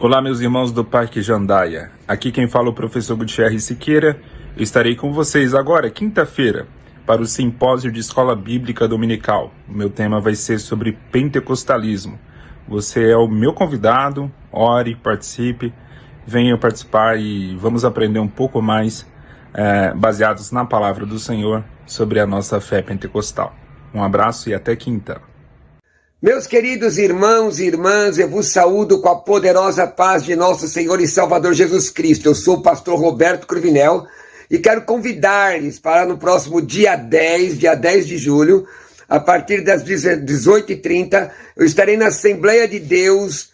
Olá, meus irmãos do Parque Jandaia. Aqui quem fala é o professor Gutierrez Siqueira. Eu estarei com vocês agora, quinta-feira, para o Simpósio de Escola Bíblica Dominical. O meu tema vai ser sobre pentecostalismo. Você é o meu convidado, ore, participe, venha participar e vamos aprender um pouco mais, baseados na palavra do Senhor, sobre a nossa fé pentecostal. Um abraço e até quinta. Meus queridos irmãos e irmãs, eu vos saúdo com a poderosa paz de nosso Senhor e Salvador Jesus Cristo. Eu sou o pastor Roberto Cruvinel e quero convidar-lhes para no próximo dia 10 de julho, a partir das 18h30, eu estarei na Assembleia de Deus,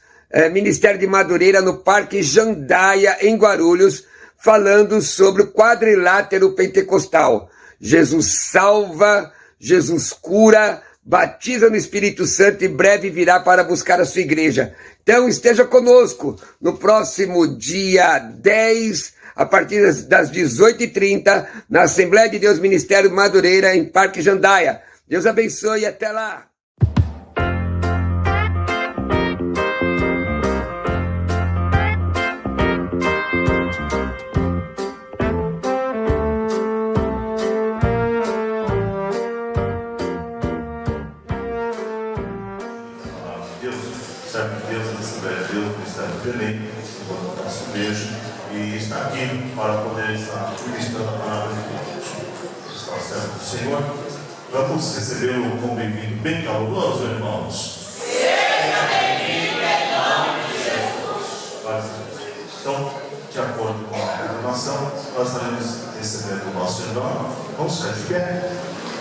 Ministério de Madureira, no Parque Jandaia, em Guarulhos, falando sobre o quadrilátero pentecostal. Jesus salva, Jesus cura, batiza no Espírito Santo e breve virá para buscar a sua igreja. Então esteja conosco no próximo dia 10, a partir das 18h30, na Assembleia de Deus Ministério Madureira, em Parque Jandaia. Deus abençoe e até lá! E está aqui para poder estar ministrando a palavra de Deus. Está certo, Senhor. Vamos recebê-lo com bem-vindo bem caloroso, irmãos. Seja bem-vindo em nome de Jesus. Então, de acordo com a programação, nós estaremos recebendo o nosso irmão. Vamos ficar de pé.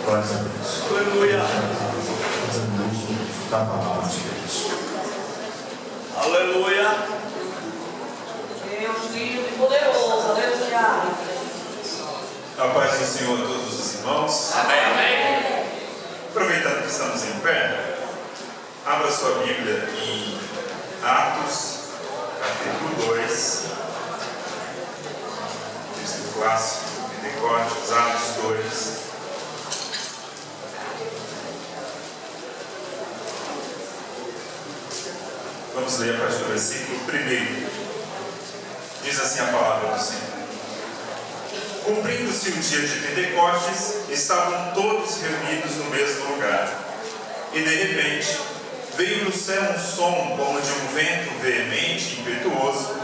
Glória a Deus. Aleluia. Fazendo uso da palavra de Deus. Aleluia. Deus livre e poderoso, aleluia. A paz do Senhor a todos os irmãos. Amém, amém. Aproveitando que estamos em pé, abra sua Bíblia em Atos, capítulo 2, texto clássico, Pentecostes, Atos 2. Vamos ler a partir do versículo 1. Diz assim a palavra do Senhor. Cumprindo-se o dia de Pentecostes, estavam todos reunidos no mesmo lugar. E de repente, veio do céu um som como de um vento veemente e impetuoso,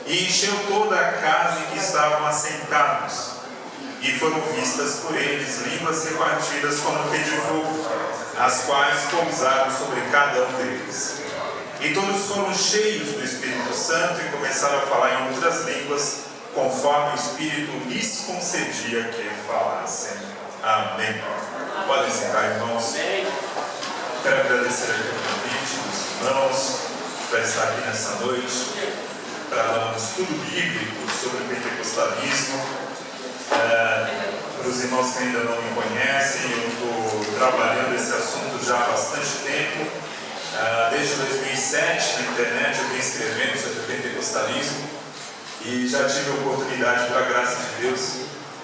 e encheu toda a casa em que estavam assentados. E foram vistas por eles línguas repartidas como que de fogo, as quais pousaram sobre cada um deles. E todos foram cheios do Espírito Santo e começaram a falar em outras línguas, conforme o Espírito lhes concedia que falassem. Amém. Podem sentar, irmãos. Quero agradecer aqui o convite dos irmãos para estar aqui nessa noite, para dar um estudo bíblico sobre o pentecostalismo. Para os irmãos que ainda não me conhecem, eu estou trabalhando esse assunto já há bastante tempo. Desde 2007 na internet eu venho escrevendo sobre o pentecostalismo e já tive a oportunidade, pela graça de Deus,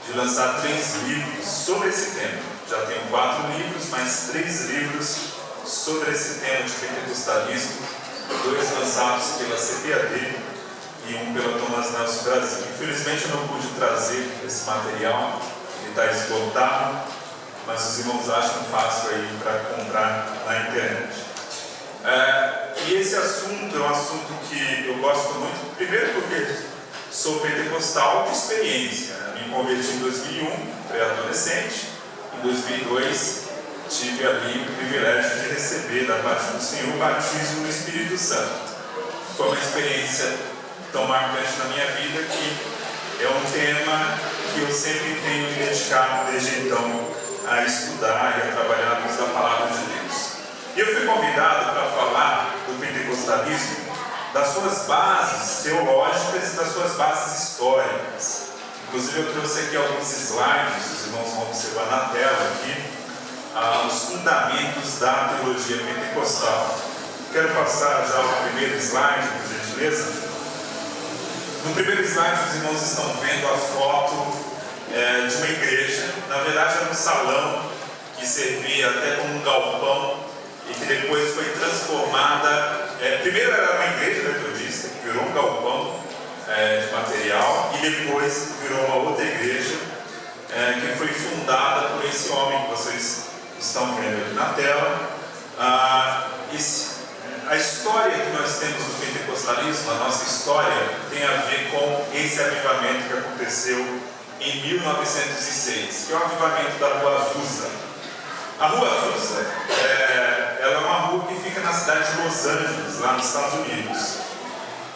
de lançar 3 livros sobre esse tema. Já tenho 4 livros, mais 3 livros sobre esse tema de pentecostalismo, 2 lançados pela CPAD e 1 pela Thomas Nelson Brasil. Infelizmente eu não pude trazer esse material, ele está esgotado, mas os irmãos acham fácil aí para comprar na internet. E esse assunto é um assunto que eu gosto muito, primeiro porque sou pentecostal de experiência. Me converti em 2001, pré-adolescente. Em 2002 tive ali o privilégio de receber da parte do Senhor o batismo no Espírito Santo. Foi uma experiência tão marcante na minha vida que é um tema que eu sempre tenho me dedicado desde então a estudar e a trabalhar na luz da palavra de Deus. E eu fui convidado para falar do pentecostalismo, das suas bases teológicas e das suas bases históricas. Inclusive eu trouxe aqui alguns slides, os irmãos vão observar na tela aqui, os fundamentos da teologia pentecostal. Quero passar já o primeiro slide, por gentileza. No primeiro slide os irmãos estão vendo a foto de uma igreja. Na verdade era um salão que servia até como um galpão e que depois foi transformada. Primeiro era uma igreja metodista, que virou um galpão de material, e depois virou uma outra igreja que foi fundada por esse homem que vocês estão vendo aqui na tela. A história que nós temos do pentecostalismo, a nossa história, tem a ver com esse avivamento que aconteceu em 1906, que é o avivamento da Rua Azusa. A Rua Azusa ela é uma rua que fica na cidade de Los Angeles, lá nos Estados Unidos.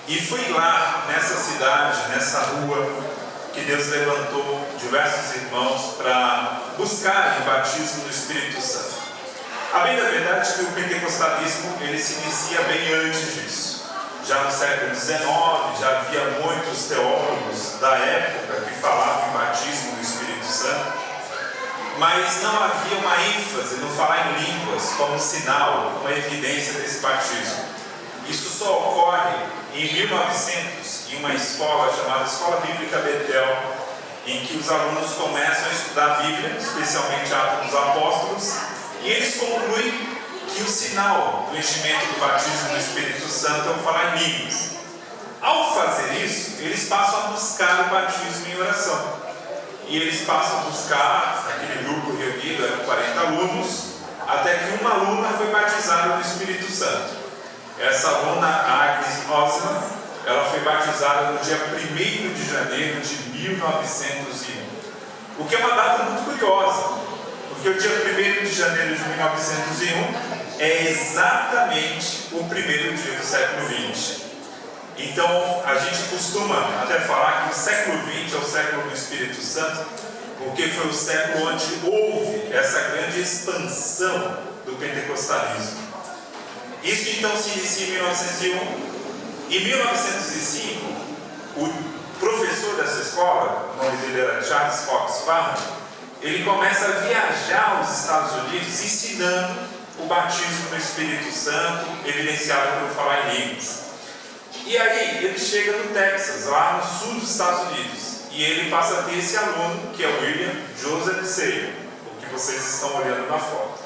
E foi lá, nessa cidade, nessa rua, que Deus levantou diversos irmãos para buscarem o batismo do Espírito Santo. A bem da verdade é que o pentecostalismo ele se inicia bem antes disso. Já no século XIX, já havia muitos teólogos da época que falavam em batismo do Espírito Santo, mas não havia uma ênfase no falar em línguas como sinal, como evidência desse batismo. Isso só ocorre em 1900, em uma escola chamada Escola Bíblica Betel, em que os alunos começam a estudar a Bíblia, especialmente Atos dos Apóstolos, e eles concluem que o sinal do enchimento do batismo do Espírito Santo é o falar em línguas. Ao fazer isso, eles passam a buscar o batismo em oração. E eles passam a buscar, aquele grupo reunido, eram 40 alunos, até que uma aluna foi batizada no Espírito Santo. Essa aluna, Agnes Osman, ela foi batizada no dia 1º de janeiro de 1901. O que é uma data muito curiosa, porque o dia 1º de janeiro de 1901 é exatamente o primeiro dia do século XX. Então, a gente costuma até falar que o século XX é o século do Espírito Santo, porque foi o século onde houve essa grande expansão do pentecostalismo. Isso então se inicia em 1901. Em 1905, o professor dessa escola, o nome dele era Charles Fox Parham, ele começa a viajar aos Estados Unidos ensinando o batismo no Espírito Santo, evidenciado por falar em línguas. E aí ele chega no Texas, lá no sul dos Estados Unidos, e ele passa a ter esse aluno, que é o William Joseph Seymour, o que vocês estão olhando na foto.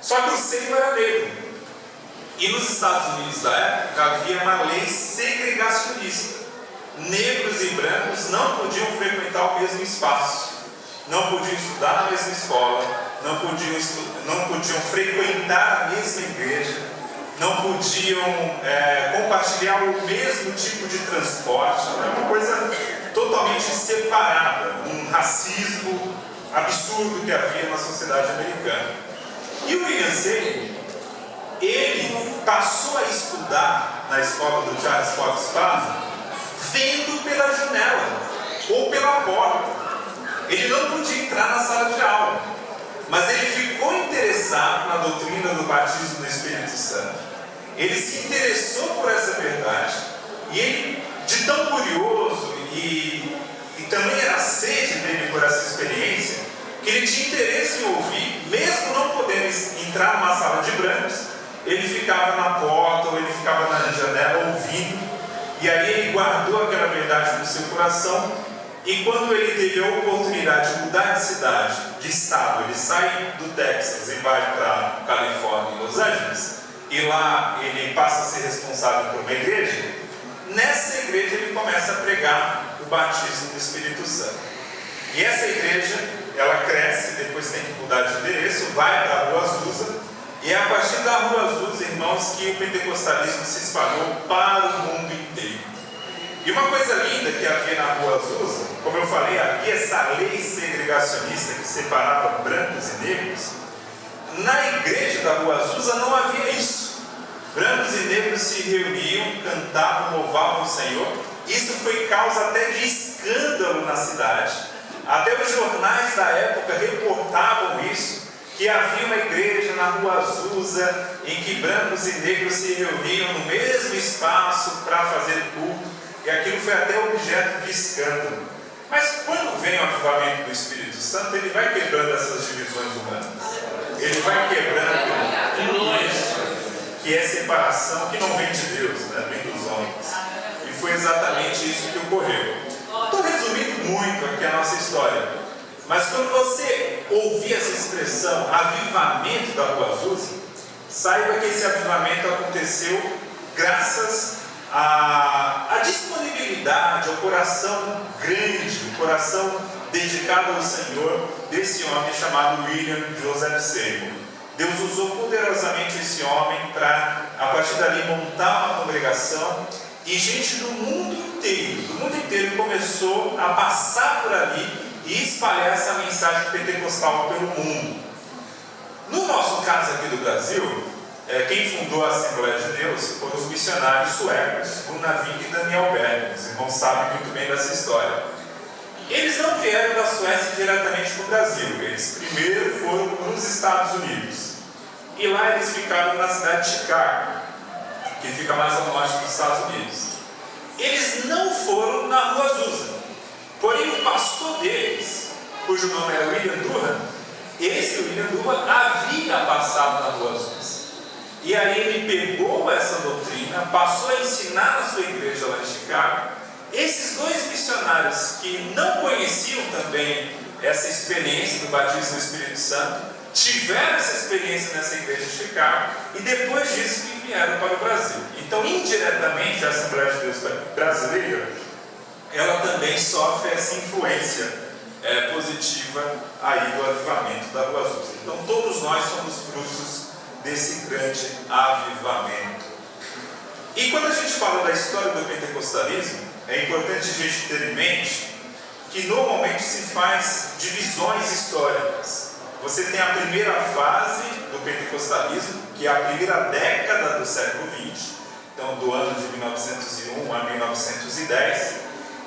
Só que o Seymour era negro. E nos Estados Unidos da época havia uma lei segregacionista. Negros e brancos não podiam frequentar o mesmo espaço, não podiam estudar na mesma escola, não podiam frequentar a mesma igreja, não podiam compartilhar o mesmo tipo de transporte. Era uma coisa totalmente separada, um racismo absurdo que havia na sociedade americana. E o William Seymour, ele passou a estudar na escola do Charles Fox Parham vendo pela janela ou pela porta. Ele não podia entrar na sala de aula, mas ele ficou interessado na doutrina do batismo do Espírito Santo. Ele se interessou por essa verdade e ele, de tão curioso e também era a sede dele por essa experiência, que ele tinha interesse em ouvir, mesmo não podendo entrar numa sala de brancos, ele ficava na porta ou ele ficava na janela ouvindo, e aí ele guardou aquela verdade no seu coração. E quando ele teve a oportunidade de mudar de cidade, de estado, ele sai do Texas e vai para Califórnia, Los Angeles, e lá ele passa a ser responsável por uma igreja. Nessa igreja ele começa a pregar o batismo do Espírito Santo. E essa igreja, ela cresce, depois tem que mudar de endereço, vai para a Rua Azusa. E é a partir da Rua Azusa, irmãos, que o pentecostalismo se espalhou para o mundo inteiro. E uma coisa linda que havia na Rua Azusa, como eu falei, havia essa lei segregacionista que separava brancos e negros. Na igreja da Rua Azusa não havia isso. Brancos e negros se reuniam, cantavam, louvavam o Senhor. Isso foi causa até de escândalo na cidade. Até os jornais da época reportavam isso, que havia uma igreja na Rua Azusa em que brancos e negros se reuniam no mesmo espaço para fazer culto, e aquilo foi até objeto de escândalo. Mas quando vem o avivamento do Espírito Santo, ele vai quebrando essas divisões humanas, ele vai quebrando tudo isso que é separação, que não vem de Deus, né? Vem dos homens. E foi exatamente isso que ocorreu. Estou resumindo muito aqui a nossa história. Mas quando você ouvir essa expressão, avivamento da Rua Azusa, saiba que esse avivamento aconteceu graças a disponibilidade, o coração grande, o coração dedicado ao Senhor desse homem chamado William Joseph Seymour. Deus usou poderosamente esse homem para, a partir dali, montar uma congregação, e gente do mundo inteiro começou a passar por ali e espalhar essa mensagem pentecostal pelo mundo. No nosso caso aqui do Brasil, quem fundou a Assembleia de Deus foram os missionários suecos, Gunnar Wing e Daniel Berg. Os irmãos sabem muito bem dessa história. Eles não vieram da Suécia diretamente para o Brasil, eles primeiro foram para os Estados Unidos. E lá eles ficaram na cidade de Chicago, que fica mais ao norte dos Estados Unidos. Eles não foram na Rua Azusa, porém o pastor deles, cujo nome era William Durham, esse William Durham havia passado na Rua Azusa. E aí ele pegou essa doutrina, passou a ensinar na sua igreja lá em Chicago. Esses dois missionários que não conheciam também essa experiência do batismo do Espírito Santo, tiveram essa experiência nessa igreja de Chicago, e depois disso que vieram para o Brasil. Então, indiretamente, a Assembleia de Deus brasileira, ela também sofre essa influência positiva aí do avivamento da Rua Azusa. Então, todos nós somos frutos desse grande avivamento. E quando a gente fala da história do pentecostalismo, é importante a gente ter em mente que normalmente se faz divisões históricas. Você tem a primeira fase do pentecostalismo, que é a primeira década do século XX, então do ano de 1901 a 1910.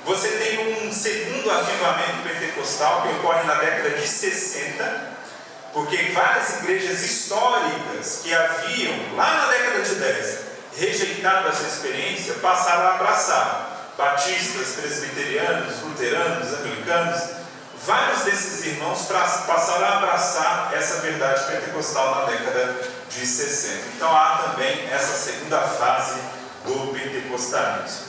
Você tem um segundo avivamento pentecostal que ocorre na década de 60, porque várias igrejas históricas que haviam, lá na década de 10, rejeitado essa experiência, passaram a abraçar. Batistas, presbiterianos, luteranos, anglicanos, vários desses irmãos passaram a abraçar essa verdade pentecostal na década de 60. Então há também essa segunda fase do pentecostalismo.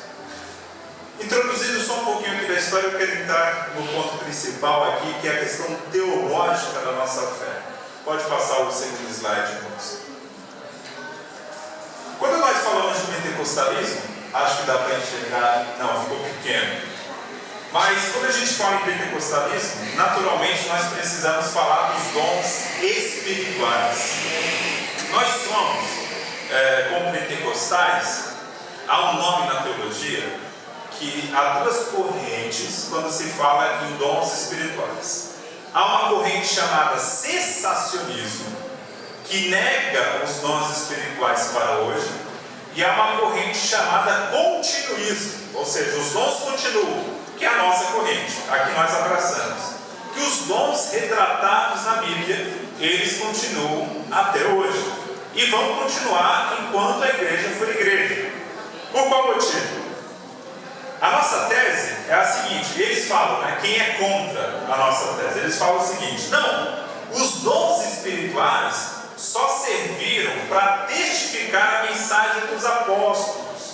Introduzindo só um pouquinho aqui da história, eu quero entrar no ponto principal aqui, que é a questão teológica da nossa fé. Pode passar o segundo slide, irmãos. Quando nós falamos de pentecostalismo, acho que dá para enxergar, não, ficou pequeno. Mas quando a gente fala em pentecostalismo, naturalmente nós precisamos falar dos dons espirituais. Nós somos, como pentecostais, há um nome na teologia, que há duas correntes quando se fala em dons espirituais. Há uma corrente chamada cessacionismo, que nega os dons espirituais para hoje, e há uma corrente chamada continuismo, ou seja, os dons continuam, que é a nossa corrente, a que nós abraçamos. Que os dons retratados na Bíblia, eles continuam até hoje, e vão continuar enquanto a igreja for igreja. Por qual motivo? A nossa tese é a seguinte, eles falam, quem é contra a nossa tese? Eles falam o seguinte, não, os dons espirituais só serviram para testificar a mensagem dos apóstolos.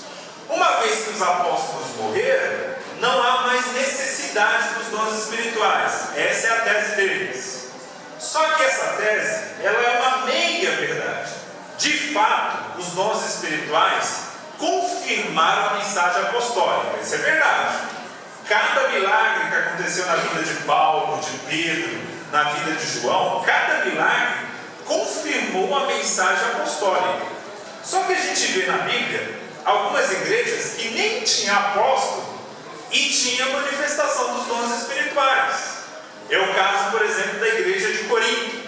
Uma vez que os apóstolos morreram, não há mais necessidade dos dons espirituais. Essa é a tese deles. Só que essa tese, ela é uma meia verdade. De fato, os dons espirituais confirmaram a mensagem apostólica. Isso é verdade. Cada milagre que aconteceu na vida de Paulo, de Pedro, na vida de João, cada milagre confirmou a mensagem apostólica. Só que a gente vê na Bíblia algumas igrejas que nem tinham apóstolo e tinha manifestação dos dons espirituais. É o caso, por exemplo, da igreja de Corinto.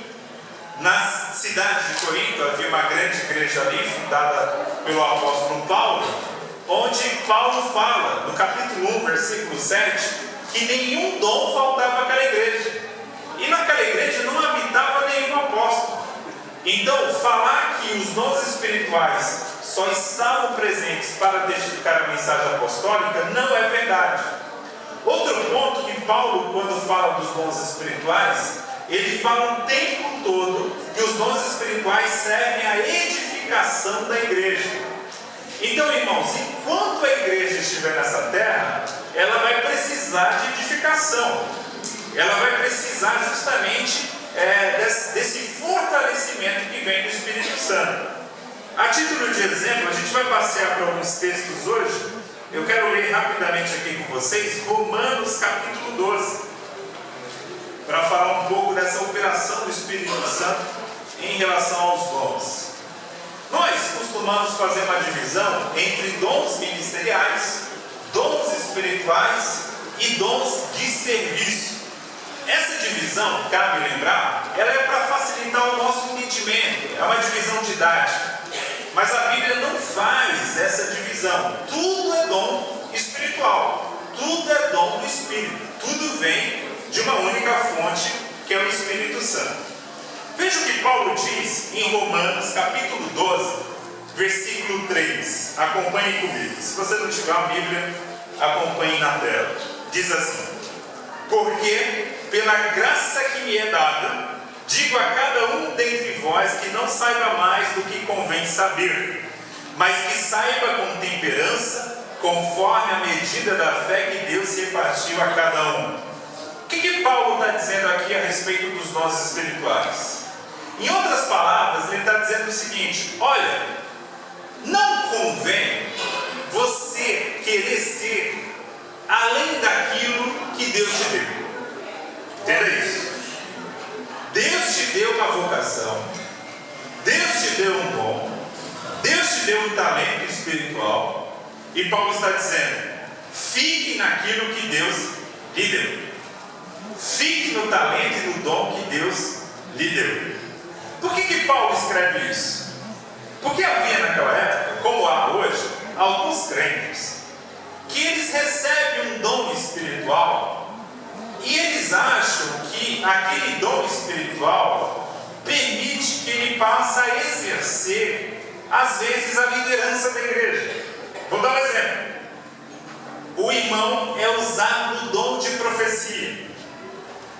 Na cidade de Corinto havia uma grande igreja ali, fundada pelo apóstolo Paulo, onde Paulo fala, no capítulo 1, versículo 7, que nenhum dom faltava àquela igreja. E naquela igreja não habitava nenhum apóstolo. Então, falar que os dons espirituais só estavam presentes para testificar a mensagem apostólica não é verdade. Outro ponto que Paulo, quando fala dos dons espirituais, ele fala o tempo todo que os dons espirituais servem à edificação da igreja. Então, irmãos, enquanto a igreja estiver nessa terra, ela vai precisar de edificação. Ela vai precisar justamente desse fortalecimento que vem do Espírito Santo. A título de exemplo, a gente vai passear por alguns textos hoje. Eu quero ler rapidamente aqui com vocês Romanos capítulo 12, para falar um pouco dessa operação do Espírito Santo em relação aos dons. Nós costumamos fazer uma divisão entre dons ministeriais, dons espirituais e dons de serviço. Essa divisão, cabe lembrar, ela é para facilitar o nosso entendimento, é uma divisão didática. Mas a Bíblia não faz essa divisão. Tudo é dom espiritual, tudo é dom do Espírito, tudo vem de uma única fonte, que é o Espírito Santo. Veja o que Paulo diz em Romanos capítulo 12, versículo 3. Acompanhe comigo. Se você não tiver a Bíblia, acompanhe na tela. Diz assim: porque pela graça que me é dada, digo a cada um dentre vós que não saiba mais do que convém saber, mas que saiba com temperança, conforme a medida da fé que Deus repartiu a cada um. O que Paulo está dizendo aqui a respeito dos dons espirituais? Em outras palavras, ele está dizendo o seguinte: olha, não convém você querer ser além daquilo que Deus te deu. Entenda isso. Deus te deu uma vocação, Deus te deu um dom, Deus te deu um talento espiritual, e Paulo está dizendo: fique naquilo que Deus lhe deu. Fique no talento e no dom que Deus lhe deu. Por que Paulo escreve isso? Porque havia naquela época, como há hoje, alguns crentes que eles recebem um dom espiritual e eles acham que aquele dom espiritual permite que ele passe a exercer, às vezes, a liderança da igreja. Vou dar um exemplo. O irmão é usado no dom de profecia.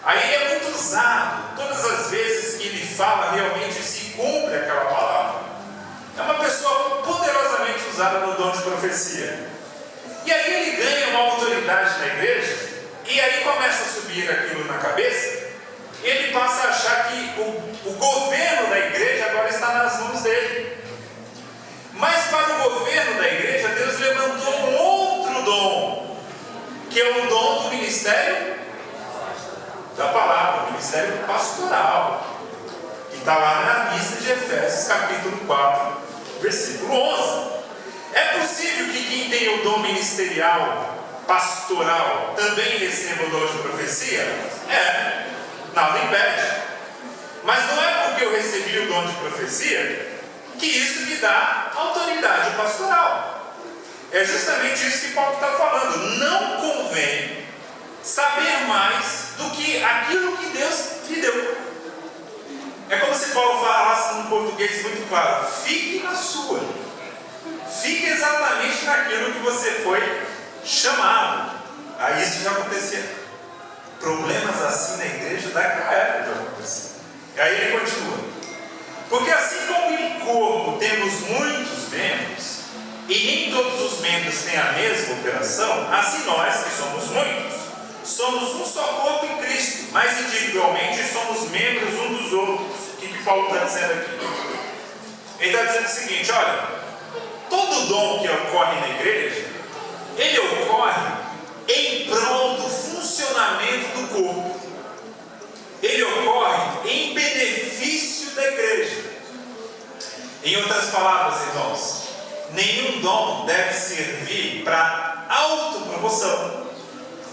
Aí ele é muito usado. Todas as vezes que ele fala, realmente se cumpre aquela palavra. É uma pessoa poderosamente usada no dom de profecia. E aí ele ganha uma autoridade na igreja, e aí começa a subir aquilo na cabeça, e ele passa a achar que o governo da igreja agora está nas mãos dele. Mas para o governo da igreja, Deus levantou um outro dom, que é o dom do ministério da palavra, o ministério pastoral, que está lá na lista de Efésios capítulo 4, versículo 11. É possível que quem tem o dom ministerial, pastoral, também receba o dom de profecia? É, nada impede. Mas não é porque eu recebi o dom de profecia que isso me dá autoridade pastoral. É justamente isso que Paulo está falando. Não convém saber mais do que aquilo que Deus lhe deu. É como se Paulo falasse num português muito claro: fique na sua. Fique exatamente naquilo que você foi chamado. Aí isso já acontecia. Problemas assim na igreja daquela época já acontecia. E aí ele continua: porque assim como em corpo temos muitos membros, e nem todos os membros têm a mesma operação, assim nós, que somos muitos, somos um só corpo em Cristo, mas individualmente somos membros uns dos outros. O que Paulo está dizendo aqui? Ele está dizendo o seguinte: olha, todo dom que ocorre na igreja, ele ocorre em prol do funcionamento do corpo. Ele ocorre em benefício da igreja. Em outras palavras, irmãos, nenhum dom deve servir para autopromoção.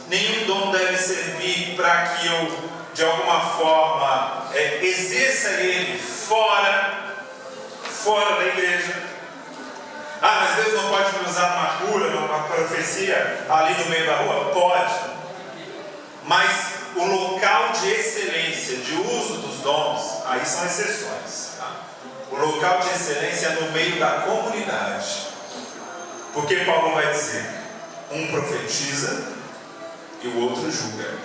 Nenhum dom deve servir para que eu, de alguma forma, exerça ele fora da igreja. Ah, mas Deus não pode me usar numa cura, numa profecia ali no meio da rua? Pode. Mas o local de excelência, de uso dos dons, aí são exceções. Tá? O local de excelência é no meio da comunidade. Porque Paulo vai dizer: um profetiza e o outro julga.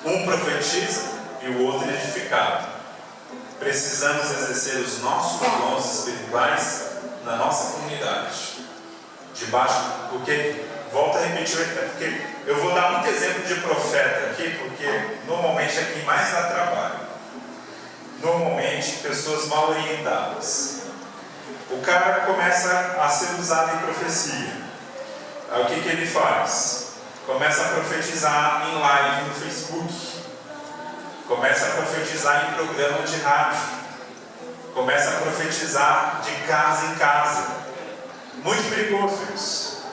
Um profetiza e o outro é edificado. Precisamos exercer os nossos dons espirituais na nossa comunidade. Debaixo, porque, volto a repetir, porque eu vou dar muito exemplo de profeta aqui, porque normalmente é quem mais dá trabalho. Normalmente, pessoas mal orientadas. o cara começa a ser usado em profecia. Aí o que ele faz? Começa a profetizar em live no Facebook, começa a profetizar em programa de rádio, começa a profetizar de casa em casa. Muito perigoso isso.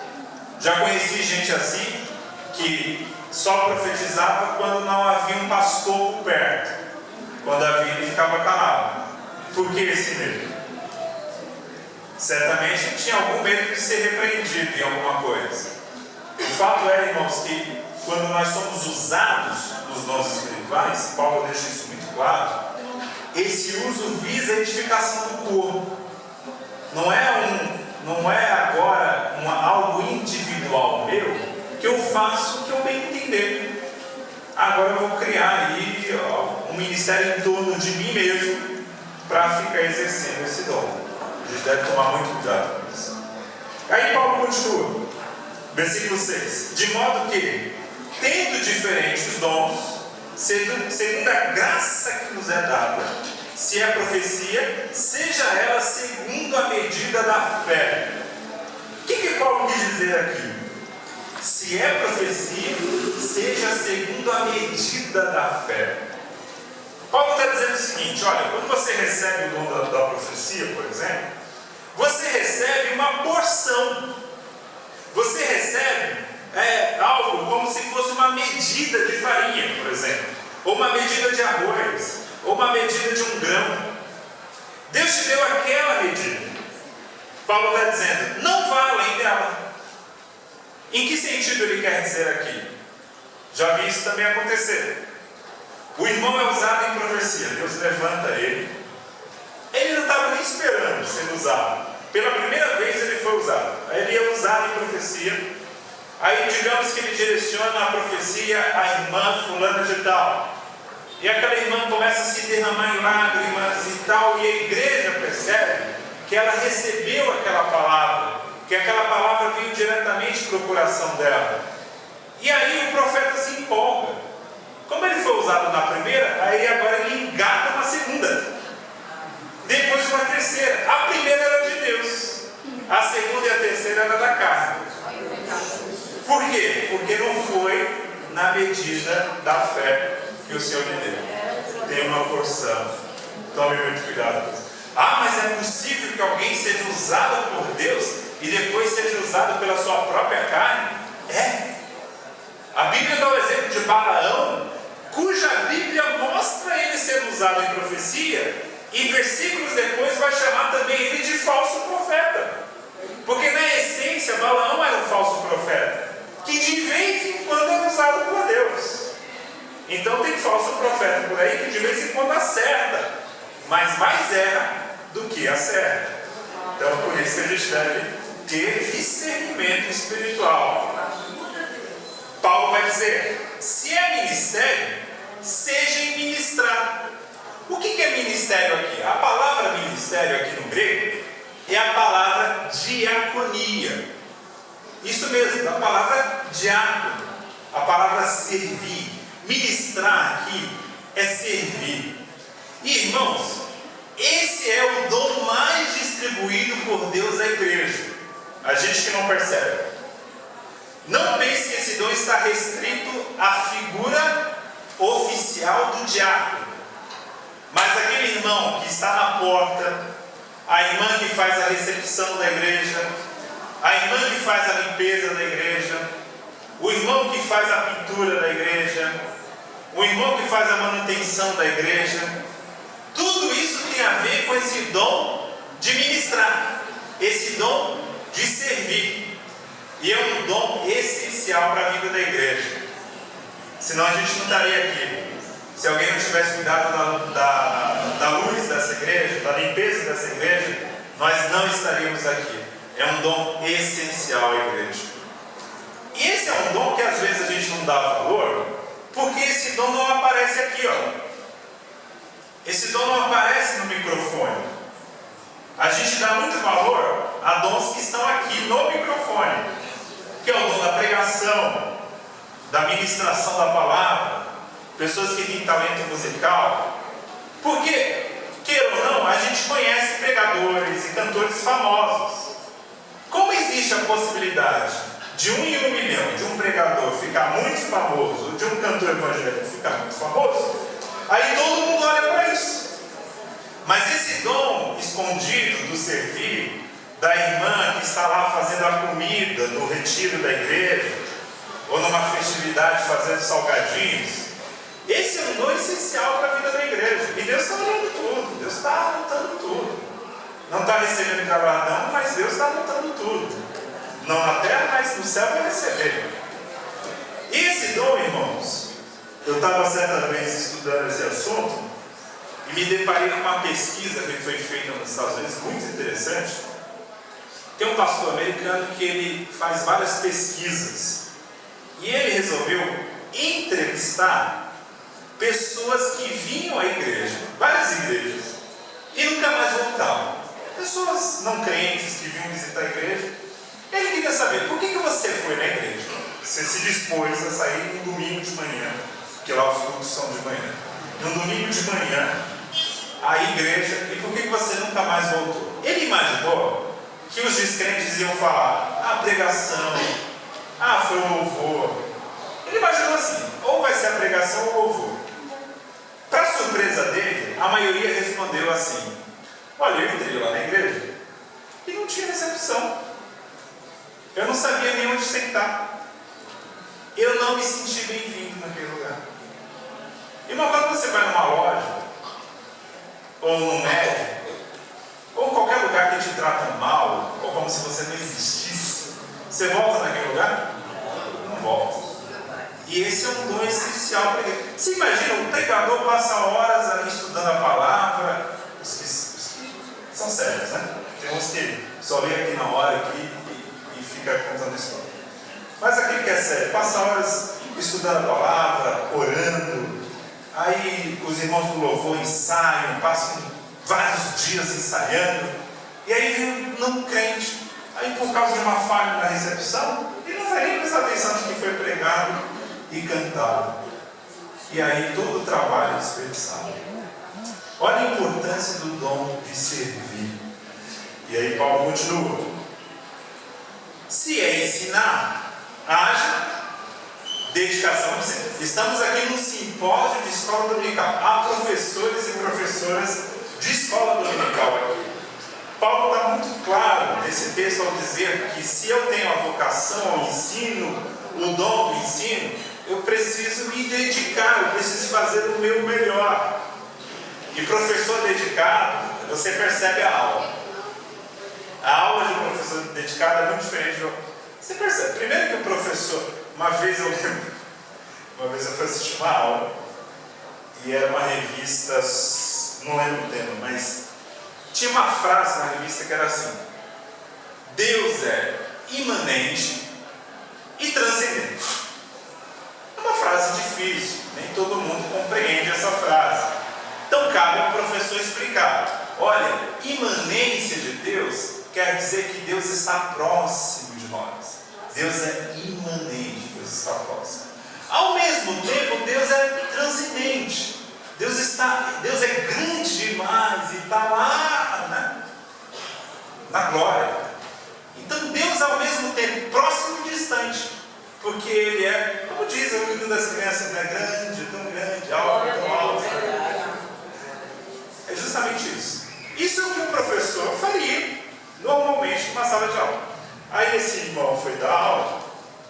Já conheci gente assim que só profetizava quando não havia um pastor por perto. Quando havia, ele ficava calado. Por que esse medo? Certamente tinha algum medo de ser repreendido em alguma coisa. O fato é, irmãos, que quando nós somos usados nos dons espirituais, Paulo deixa isso muito claro, esse uso visa a edificação do corpo. Não é agora algo individual meu, que eu faço o que eu bem entender. Agora eu vou criar aí um ministério em torno de mim mesmo para ficar exercendo esse dom. A gente deve tomar muito cuidado com isso. Aí Paulo continua, versículo 6: de modo que, tendo diferentes dons, segundo a graça que nos é dada, se é profecia, seja ela segundo a medida da fé. O que Paulo quis dizer aqui? Se é profecia, seja segundo a medida da fé. Paulo está dizendo o seguinte: olha, quando você recebe o dom da profecia, por exemplo, você recebe uma porção. Você recebe algo como se fosse uma medida de farinha, por exemplo, ou uma medida de arroz, ou uma medida de um grão. Deus te deu aquela medida. Paulo está dizendo, não vá além dela. Em que sentido ele quer dizer aqui? Já vi isso também acontecer. O irmão é usado em profecia, Deus levanta ele. Ele não estava nem esperando ser usado. Pela primeira vez ele foi usado. Aí ele é usado em profecia. Aí digamos que ele direciona a profecia à irmã fulana de tal. E aquela irmã começa a se derramar em lágrimas e tal. E a igreja percebe que ela recebeu aquela palavra, que aquela palavra veio diretamente para o coração dela. E aí o profeta se empolga. Como ele foi usado na primeira, aí agora ele engata uma segunda, depois uma terceira. A primeira era de Deus, a segunda e a terceira era da carne. Por quê? Porque não foi na medida da fé que o Senhor lhe deu. Tem uma porção. Tome muito cuidado. Ah, mas é possível que alguém seja usado por Deus e depois seja usado pela sua própria carne? É. A Bíblia dá o exemplo de Balaão, cuja Bíblia mostra ele sendo usado em profecia, e versículos depois vai chamar também ele de falso profeta. Porque na essência Balaão era um falso profeta, que de vez em quando é usado por Deus. Então tem falso profeta por aí que de vez em quando acerta, mas mais erra do que acerta. Então por isso que a gente deve ter discernimento espiritual. Paulo vai dizer, se é ministério, seja em ministrar. O que é ministério aqui? A palavra ministério aqui no grego é a palavra diaconia. Isso mesmo, a palavra diácono, a palavra servir. Ministrar aqui é servir. E, irmãos, esse é o dom mais distribuído por Deus à igreja. A gente que não percebe. Não pense que esse dom está restrito à figura oficial do diácono. Mas aquele irmão que está na porta, a irmã que faz a recepção da igreja, a irmã que faz a limpeza da igreja, o irmão que faz a pintura da igreja, o irmão que faz a manutenção da igreja, tudo isso tem a ver com esse dom de ministrar, esse dom de servir. E é um dom essencial para a vida da igreja. Senão a gente não estaria aqui. Se alguém não tivesse cuidado da luz dessa igreja, da limpeza dessa igreja, nós não estaríamos aqui. É um dom essencial à igreja. E esse é um dom que às vezes a gente não dá valor, porque esse dom não aparece aqui, ó. Esse dom não aparece no microfone. A gente dá muito valor a dons que estão aqui no microfone, que é o dom da pregação, da ministração da palavra, pessoas que têm talento musical. Porque, queira ou não, a gente conhece pregadores e cantores famosos. Como existe a possibilidade de 1 em 1 milhão, de um pregador ficar muito famoso, de um cantor evangélico ficar muito famoso, aí todo mundo olha para isso. Mas esse dom escondido do servir, da irmã que está lá fazendo a comida no retiro da igreja, ou numa festividade fazendo salgadinhos, esse é um dom essencial para a vida da igreja. E Deus está olhando tudo, Deus está anotando tudo. Não está recebendo galardão, mas Deus está anotando tudo. Não na terra, mas no céu vai receber. E esse dom, irmãos, eu estava certa vez estudando esse assunto e me deparei com uma pesquisa que foi feita nos Estados Unidos, muito interessante. Tem um pastor americano que ele faz várias pesquisas e ele resolveu entrevistar pessoas que vinham à igreja, várias igrejas, e nunca mais voltavam. Pessoas não crentes que vinham visitar a igreja. Ele queria saber, por que você foi na igreja? Você se dispôs a sair num domingo de manhã, porque lá os cultos são de manhã. Num domingo de manhã, à igreja, e por que você nunca mais voltou? Ele imaginou que os descrentes iam falar, pregação, foi o louvor. Ele imaginou assim, ou vai ser a pregação ou o louvor. Para surpresa dele, a maioria respondeu assim, olha, eu entrei lá na igreja e não tinha recepção. Eu não sabia nem onde sentar. Eu não me senti bem-vindo naquele lugar. Irmão, quando você vai numa loja, ou num médico, ou qualquer lugar que te tratam mal, ou como se você não existisse, você volta naquele lugar? Não volta. E esse é um dom essencial para ele. Você imagina, um pregador passa horas ali estudando a palavra, os que são sérios, né? Tem uns que só lê aqui na hora aqui, e fica contando história. Mas aquele que é sério, passa horas estudando a palavra, orando, aí os irmãos do louvor ensaiam, passam vários dias ensaiando, e aí vem um não crente, aí por causa de uma falha na recepção, ele não vai nem prestar atenção no que foi pregado e cantado. E aí todo o trabalho é desperdiçado. Olha a importância do dom de servir. E aí Paulo continua. Se é ensinar, haja dedicação. Estamos aqui num simpósio de escola dominical. Há professores e professoras de escola dominical aqui. Paulo está muito claro nesse texto ao dizer que se eu tenho a vocação ao ensino, o dom do ensino, eu preciso me dedicar, eu preciso fazer o meu melhor. E professor dedicado, você percebe a aula. A aula de um professor dedicado é muito diferente de... Você percebe, primeiro que o professor, uma vez eu fui assistir uma aula, e era uma revista, não lembro o tema, mas tinha uma frase na revista que era assim: Deus é imanente e transcendente. É uma frase difícil, nem todo mundo compreende essa frase. Então cabe ao professor explicar. Olha, imanência de Deus quer dizer que Deus está próximo de nós. Deus é imanente, Deus está próximo. Ao mesmo tempo, Deus é transcendente. Deus é grande demais e está lá, né, na glória. Então Deus ao mesmo tempo próximo e distante, porque Ele é, como diz o hino das crianças, né, grande, tão grande, alto, tão alto. É justamente isso. Isso é o que um professor faria normalmente numa sala de aula. Aí esse irmão foi dar aula,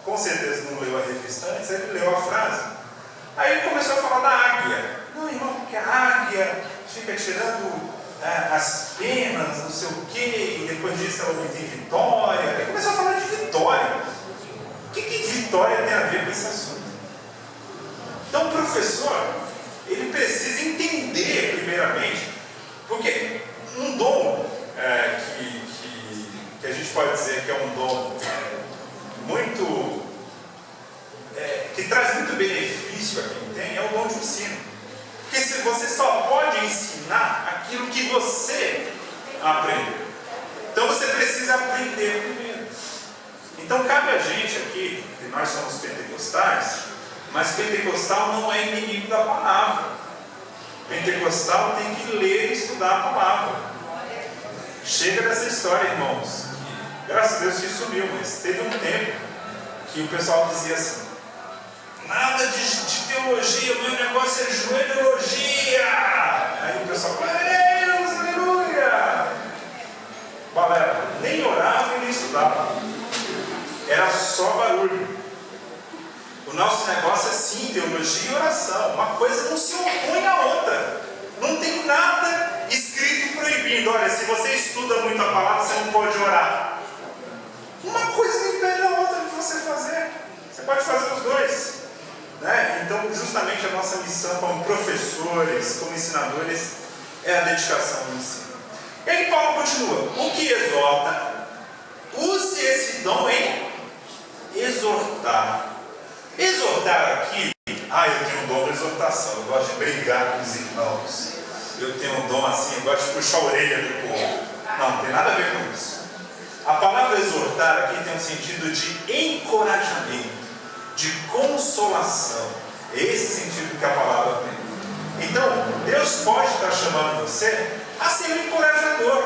com certeza não leu a revista antes, ele leu a frase. Aí ele começou a falar da águia. Não, irmão, porque a águia fica tirando as penas, não sei o quê, e depois disso ela tem vitória. Ele começou a falar de vitória. O que vitória tem a ver com esse assunto? Então o professor, ele precisa entender primeiramente, porque um dom que a gente pode dizer que é um dom muito, que traz muito benefício a quem tem, é o dom de ensino. Porque você só pode ensinar aquilo que você aprendeu. Então você precisa aprender primeiro. Então cabe a gente aqui, que nós somos pentecostais, mas pentecostal não é inimigo da palavra. Pentecostal tem que ler e estudar a palavra. Chega dessa história, irmãos. Graças a Deus que sumiu, mas teve um tempo que o pessoal dizia assim: nada de teologia, o meu negócio é joelhologia. Aí o pessoal, Deus, aleluia. Galera, nem orava e nem estudava. Era só barulho. O nosso negócio é sim teologia e oração. Uma coisa não se opõe à outra. Não tem nada escrito proibindo. Olha, se você estuda muito a palavra, você não pode orar. Uma coisa não impede a outra de você fazer. Você pode fazer os dois. Né? Então, justamente a nossa missão como professores, como ensinadores, é a dedicação no ensino. E aí Paulo continua: o que exorta, use esse dom em exortar. Exortar aqui, eu tenho um dom de exortação, eu gosto de brigar com os irmãos. Eu tenho um dom assim, eu gosto de puxar a orelha do povo. Não tem nada a ver com isso. A palavra exortar aqui tem um sentido de encorajamento, de consolação. É esse sentido que a palavra tem. Então, Deus pode estar chamando você a ser um encorajador.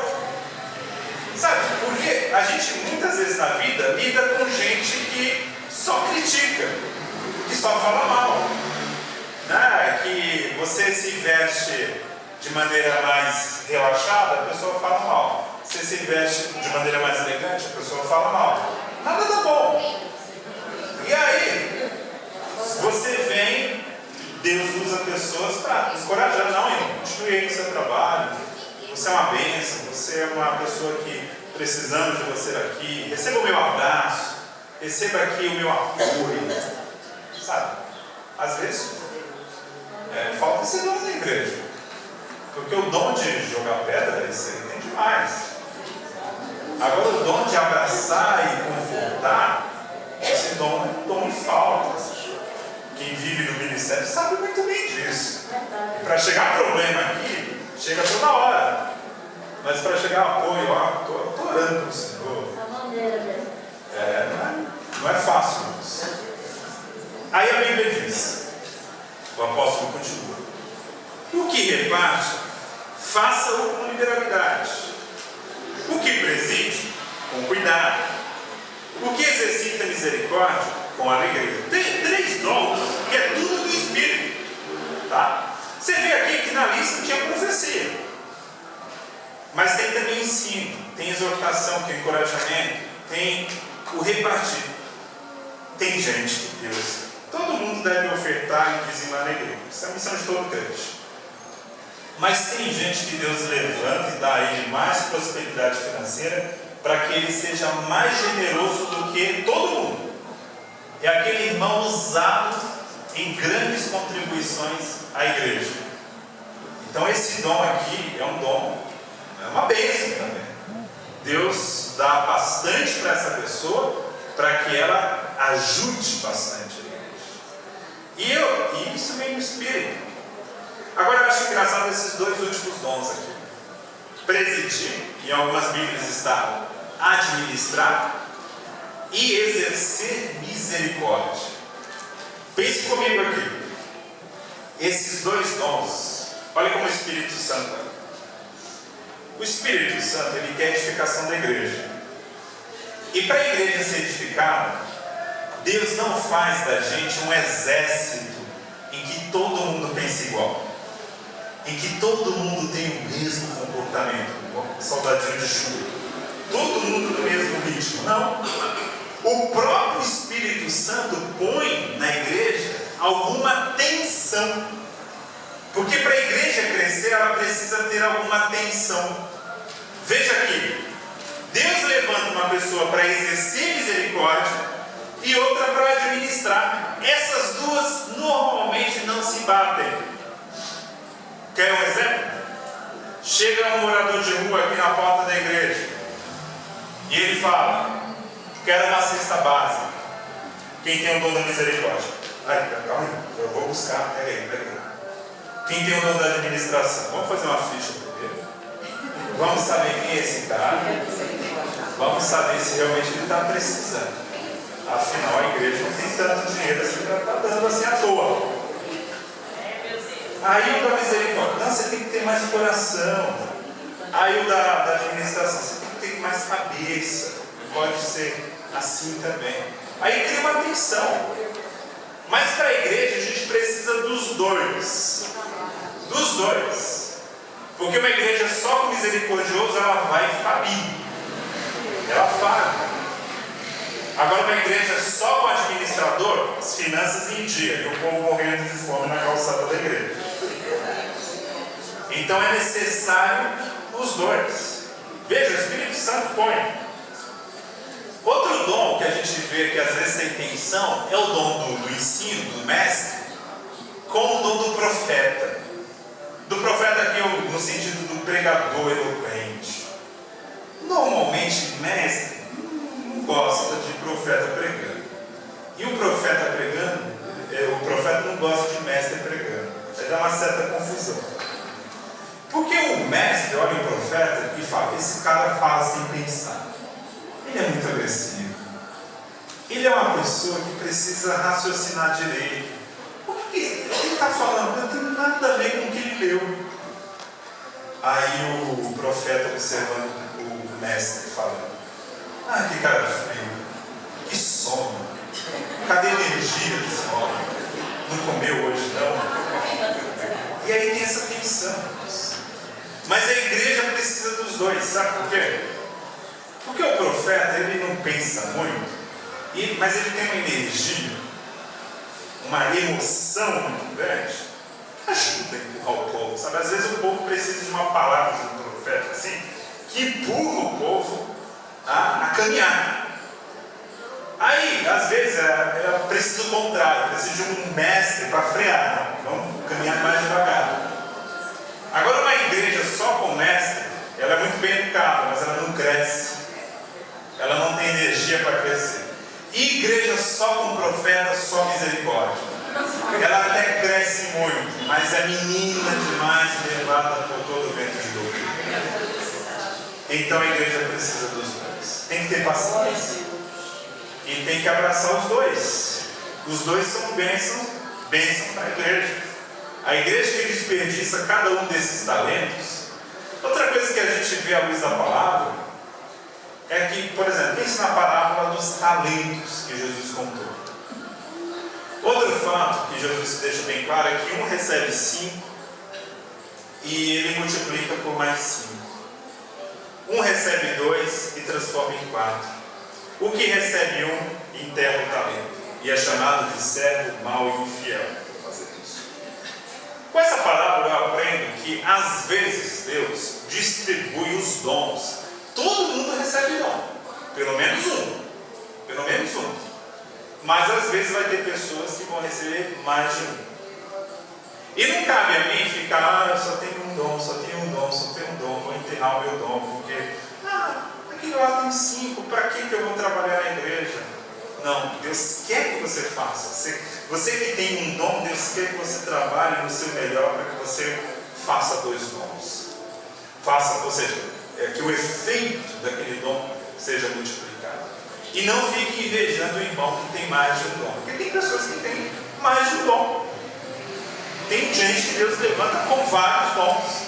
Sabe, porque a gente muitas vezes na vida lida com gente que só critica, que só fala mal, né? Que você se veste de maneira mais relaxada, a pessoa fala mal. Você se veste de maneira mais elegante, a pessoa fala mal. Nada dá bom. E aí, você vem, Deus usa pessoas para encorajar. Não, irmão, continue aí no seu trabalho. Você é uma bênção, você é uma pessoa que precisamos de você aqui. Receba o meu abraço, receba aqui o meu apoio. Sabe? Às vezes, falta esse dom na igreja. Porque o dom de jogar pedra, isso aí tem demais. Agora, o dom de abraçar e confortar, esse dom é um dom em falta. Quem vive no ministério sabe muito bem disso. E para chegar problema aqui, chega toda hora. Mas para chegar apoio, estou orando para o Senhor. Não é fácil isso. Aí a Bíblia diz, o apóstolo continua: o que reparte, faça-o com liberalidade. O que preside, com cuidado. O que exercita misericórdia, com alegria. Tem 3 dons, que é tudo do Espírito. Tá? Você vê aqui que na lista tinha profecia. Mas tem também ensino, tem exortação, tem encorajamento, tem o repartir. Tem gente que Deus, todo mundo deve ofertar e dizimar na igreja. Isso é a missão de todo crente. Mas tem gente que Deus levanta e dá a ele mais prosperidade financeira para que ele seja mais generoso do que todo mundo. É aquele irmão usado em grandes contribuições à igreja. Então esse dom aqui é um dom, é uma bênção também. Deus dá bastante para essa pessoa para que ela ajude bastante a igreja. E isso vem no Espírito. Agora eu acho engraçado esses 2 últimos dons aqui. Presidir, em algumas Bíblias está administrar, e exercer misericórdia. Pense comigo aqui. Esses 2 dons, olha como o Espírito Santo é. O Espírito Santo, ele quer a edificação da igreja. E para a igreja ser edificada, Deus não faz da gente um exército em que todo mundo pensa igual, em que todo mundo tem o mesmo comportamento, soldadinho de chuva, todo mundo no mesmo ritmo. Não. O próprio Espírito Santo põe na igreja alguma tensão, porque para a igreja crescer ela precisa ter alguma tensão. Veja aqui, Deus levanta uma pessoa para exercer misericórdia e outra para administrar. Essas duas normalmente não se batem. Quer um exemplo? Chega um morador de rua aqui na porta da igreja e ele fala: quero uma cesta básica. Quem tem o dom da misericórdia? Calma aí, eu vou buscar. Pega aí. Quem tem o dom da administração? Vamos fazer uma ficha primeiro. Vamos saber quem é esse cara. Vamos saber se realmente ele está precisando. Afinal, a igreja não tem tanto dinheiro assim para estar dando assim à toa. Aí o da misericórdia: não, você tem que ter mais coração. Aí o da administração, você tem que ter mais cabeça, pode ser assim também. Aí cria uma tensão. Mas para a igreja a gente precisa dos dois. Dos dois. Porque uma igreja só com misericordioso, ela vai falir. Ela falha. Agora uma igreja só com administrador, as finanças em dia, e o povo morrendo de fome na calçada da igreja. Então é necessário os dois. Veja, o Espírito Santo põe. Outro dom que a gente vê que às vezes tem tensão é o dom do ensino, do mestre, com o dom do profeta. Do profeta aqui no sentido do pregador eloquente. Normalmente, mestre não gosta de profeta pregando. E o profeta pregando, o profeta não gosta de mestre pregando. Aí dá uma certa confusão. Porque o mestre olha o profeta e fala, esse cara fala sem pensar. Ele é muito agressivo. Ele é uma pessoa que precisa raciocinar direito. O que ele está falando? Não tem nada a ver com o que ele leu. Aí o profeta observando o mestre falando, que cara frio, que sono, cadê a energia desse homem? Não comeu hoje não? E aí tem essa tensão. Mas a igreja precisa dos dois, sabe por quê? Porque o profeta, ele não pensa muito, mas ele tem uma energia, uma emoção muito grande, ajuda a empurrar o povo, sabe? Às vezes o povo precisa de uma palavra de um profeta, assim, que empurra o povo a caminhar. Aí, às vezes, ela precisa do contrário, precisa de um mestre para frear, vamos caminhar mais devagar. Agora, uma igreja só com mestre, ela é muito bem educada, mas ela não cresce. Ela não tem energia para crescer. E igreja só com profeta, só misericórdia. Ela até cresce muito, mas é menina demais, levada por todo o vento de doutrina. Então a igreja precisa dos dois. Tem que ter paciência. E tem que abraçar os dois. Os dois são bênçãos para a igreja. A igreja que desperdiça cada um desses talentos. Outra coisa que a gente vê à luz da palavra é que, por exemplo, pense na parábola dos talentos que Jesus contou. Outro fato que Jesus deixa bem claro é que um recebe 5 e ele multiplica por mais 5. Um recebe 2 e transforma em 4. O que recebe 1 enterra o talento e é chamado de servo mau e infiel por fazer isso. Com essa parábola eu aprendo que às vezes Deus distribui os dons. Todo mundo recebe dom, pelo menos um. Mas às vezes vai ter pessoas que vão receber mais de um. E não cabe a mim ficar, eu só tenho um dom, vou enterrar o meu dom, porque aquele lá tem 5, para que eu vou trabalhar na igreja? Não, Deus quer que você faça. Você que tem um dom, Deus quer que você trabalhe no seu melhor para que você faça 2 dons. Ou seja, que o efeito daquele dom seja multiplicado. E não fique invejando o irmão que tem mais de um dom. Porque tem pessoas que têm mais de um dom. Tem gente que Deus levanta com vários dons.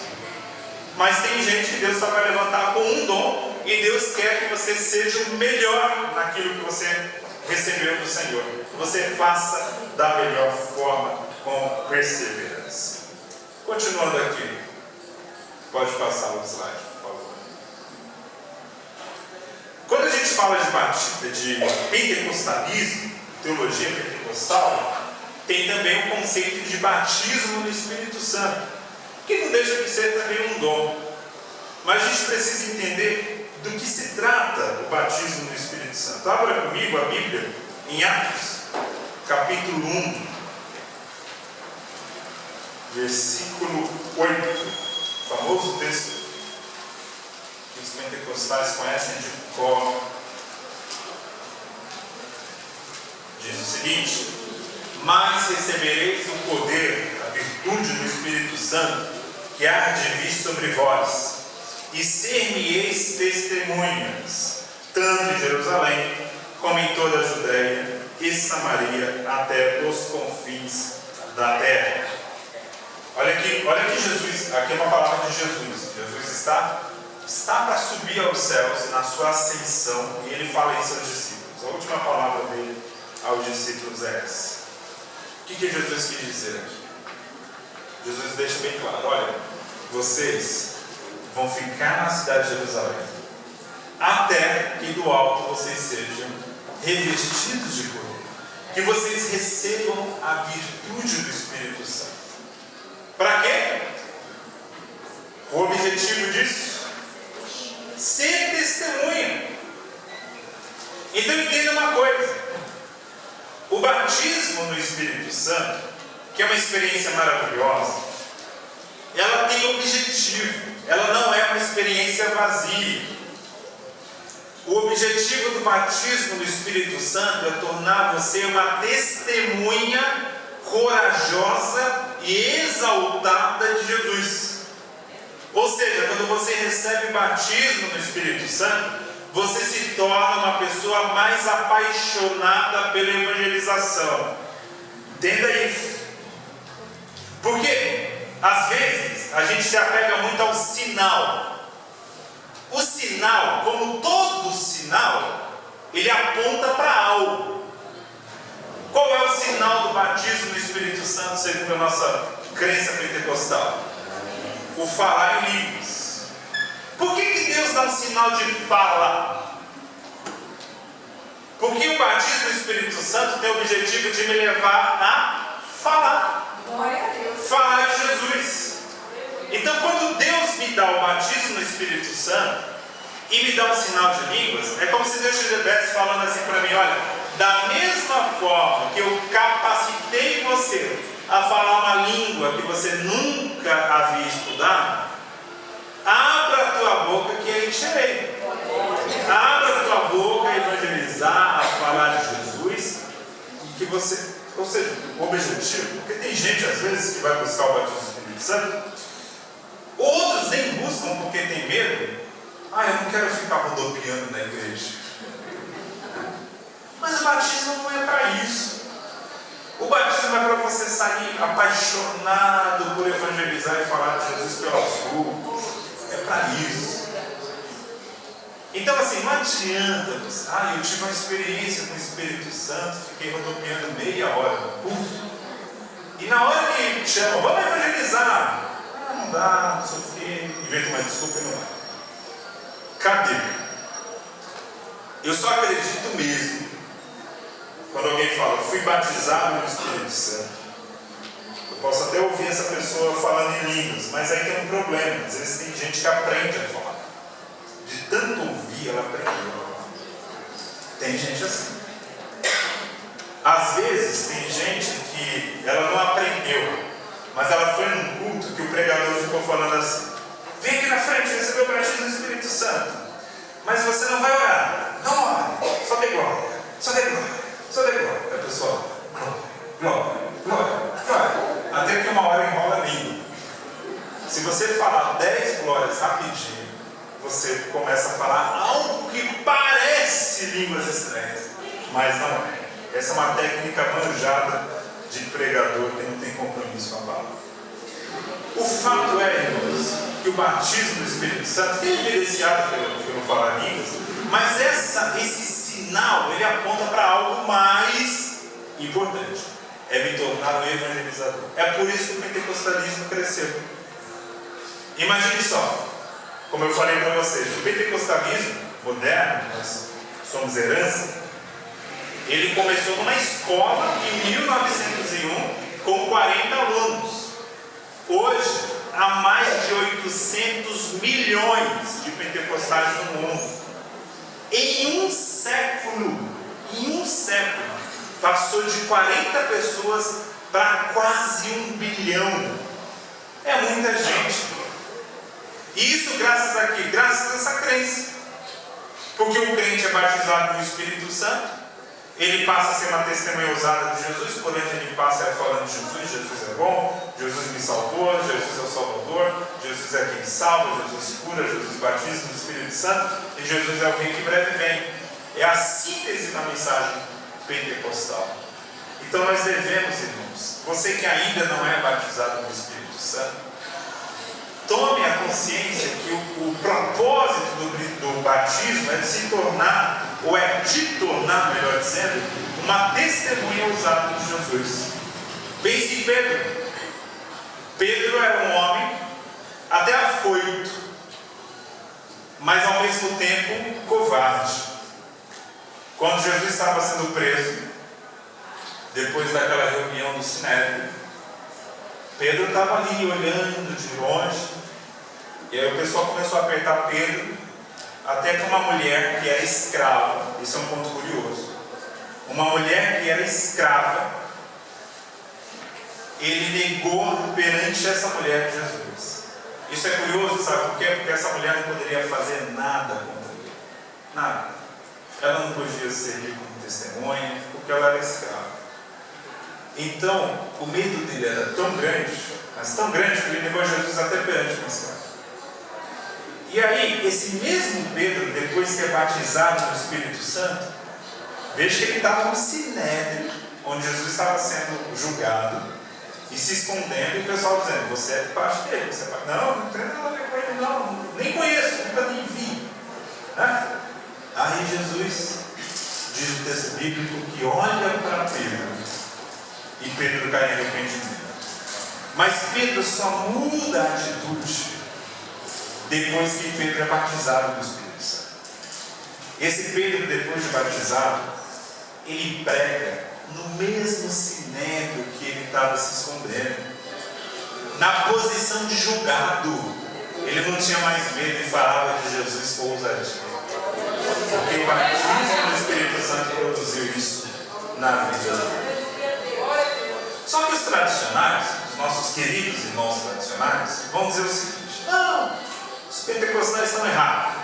Mas tem gente que Deus só vai levantar com um dom. E Deus quer que você seja o melhor naquilo que você recebeu do Senhor. Que você faça da melhor forma, com perseverança. Continuando aqui. Pode passar o slide, por favor. Quando a gente fala de pentecostalismo, teologia pentecostal, tem também o conceito de batismo no Espírito Santo, que não deixa de ser também um dom. Mas a gente precisa entender do que se trata o batismo no Espírito Santo. Abra comigo a Bíblia em Atos, capítulo 1, versículo 8. O famoso texto que os pentecostais conhecem de cor. Diz o seguinte: mas recebereis o poder, a virtude do Espírito Santo, que há de vir sobre vós, e ser-me-eis testemunhas, tanto em Jerusalém, como em toda a Judéia e Samaria, até os confins da terra. Olha aqui Jesus, aqui é uma palavra de Jesus. Jesus está está para subir aos céus na sua ascensão, e ele fala isso aos discípulos. A última palavra dele aos discípulos é essa. O que Jesus quis dizer aqui? Jesus deixa bem claro: olha, vocês vão ficar na cidade de Jerusalém até que do alto vocês sejam revestidos de coroa, que vocês recebam a virtude do Espírito Santo. Para quê? O objetivo disso? Ser testemunha. Então entenda uma coisa: o batismo no Espírito Santo, que é uma experiência maravilhosa, ela tem objetivo, ela não é uma experiência vazia. O objetivo do batismo no Espírito Santo é tornar você uma testemunha corajosa e exaltada de Jesus. Ou seja, quando você recebe o batismo no Espírito Santo, você se torna uma pessoa mais apaixonada pela evangelização. Entenda isso. Porque, às vezes, a gente se apega muito ao sinal. O sinal, como todo sinal, ele aponta para algo. Qual é o sinal do batismo no Espírito Santo, segundo a nossa crença pentecostal? O falar em línguas. Por que Deus dá um sinal de fala? Porque o batismo no Espírito Santo tem o objetivo de me levar a falar. Glória a Deus. Falar de Jesus. Então, quando Deus me dá o batismo no Espírito Santo e me dá um sinal de línguas, é como se Deus estivesse falando assim para mim: olha, da mesma forma que eu capacitei você a falar uma língua que você nunca havia estudado, abra a tua boca que eu encherei. Abra a tua boca a evangelizar, a falar de Jesus, e que você, ou seja, o objetivo, porque tem gente às vezes que vai buscar o batismo do Espírito Santo, outros nem buscam porque tem medo. Eu não quero ficar rodopiando na igreja. Mas o batismo não é para isso. O batismo é para você sair apaixonado por evangelizar e falar de Jesus pelas ruas. É para isso. Então assim, não adianta você, eu tive uma experiência com o Espírito Santo, fiquei rodopiando meia hora. E na hora que chamam, vamos evangelizar. Não dá, não sei o quê. Inventa uma desculpa e não vai. Cadê? Eu só acredito mesmo quando alguém fala, fui batizado no Espírito Santo. Eu posso até ouvir essa pessoa falando em línguas, mas aí tem um problema. Às vezes tem gente que aprende a falar. De tanto ouvir, ela aprendeu a falar. Tem gente assim. Às vezes tem gente que ela não aprendeu, mas ela foi num culto que o pregador ficou falando assim: vem aqui na frente, recebeu o batismo do Espírito Santo, mas você não vai orar. Não ore, só dê glória, só dê glória, só dê glória. A pessoa, glória, glória, glória. Até que uma hora enrola a língua. Se você falar 10 glórias rapidinho, você começa a falar algo que parece línguas estranhas, mas não é. Essa é uma técnica manjada de pregador que não tem compromisso com a palavra. O fato é, irmãos, que o batismo do Espírito Santo é evidenciado pelo falar línguas, mas esse sinal, ele aponta para algo mais importante: é me tornar um evangelizador. É por isso que o pentecostalismo cresceu. Imagine só, como eu falei para vocês, o pentecostalismo moderno, nós somos herança, ele começou numa escola em 1901 com 40 alunos. Hoje, há mais de 800 milhões de pentecostais no mundo. Em um século, passou de 40 pessoas para quase 1 bilhão. É muita gente. E isso graças a quê? Graças a essa crença. Porque o crente é batizado no Espírito Santo, ele passa a ser uma testemunha ousada de Jesus, por onde ele passa é falando de Jesus: Jesus é bom, Jesus me salvou, Jesus é o Salvador, Jesus é quem salva, Jesus cura, Jesus batiza no Espírito Santo, e Jesus é alguém que breve vem. É a síntese da mensagem pentecostal. Então nós devemos, irmãos, você que ainda não é batizado no Espírito Santo, tome a consciência que o propósito do batismo é de se tornar, ou é de tornar, melhor dizendo, uma testemunha usada de Jesus. Pense em Pedro. Pedro era um homem até afoito, mas ao mesmo tempo covarde. Quando Jesus estava sendo preso, depois daquela reunião do Sinédrio, Pedro estava ali olhando de longe, e aí o pessoal começou a apertar Pedro, até que uma mulher que era escrava, isso é um ponto curioso, uma mulher que era escrava, ele negou perante essa mulher Jesus. Isso é curioso, sabe por quê? Porque essa mulher não poderia fazer nada contra ele. Nada. Ela não podia servir como testemunha, porque ela era escrava. Então, o medo dele era tão grande, mas tão grande, que ele negou Jesus até perante uma escrava. E aí, esse mesmo Pedro, depois que é batizado no Espírito Santo, veja que ele estava no Sinédrio, onde Jesus estava sendo julgado, e se escondendo, e o pessoal dizendo: você é parte dele, você é parte... Não tem nada a ver com ele, não, nem conheço, nunca nem vi. Né? Aí Jesus, diz o texto bíblico, que olha para Pedro, e Pedro cai em arrependimento. Mas Pedro só muda a atitude depois que Pedro é batizado no Espírito Santo. Esse Pedro, depois de batizado, ele prega no mesmo sinédrio que ele estava se escondendo, na posição de julgado. Ele não tinha mais medo e falava de Jesus com ousadia, porque o batismo do Espírito Santo produziu isso na vida dele. Só que os tradicionais, os nossos queridos irmãos tradicionais, vão dizer o seguinte: não, os pentecostais estão errados.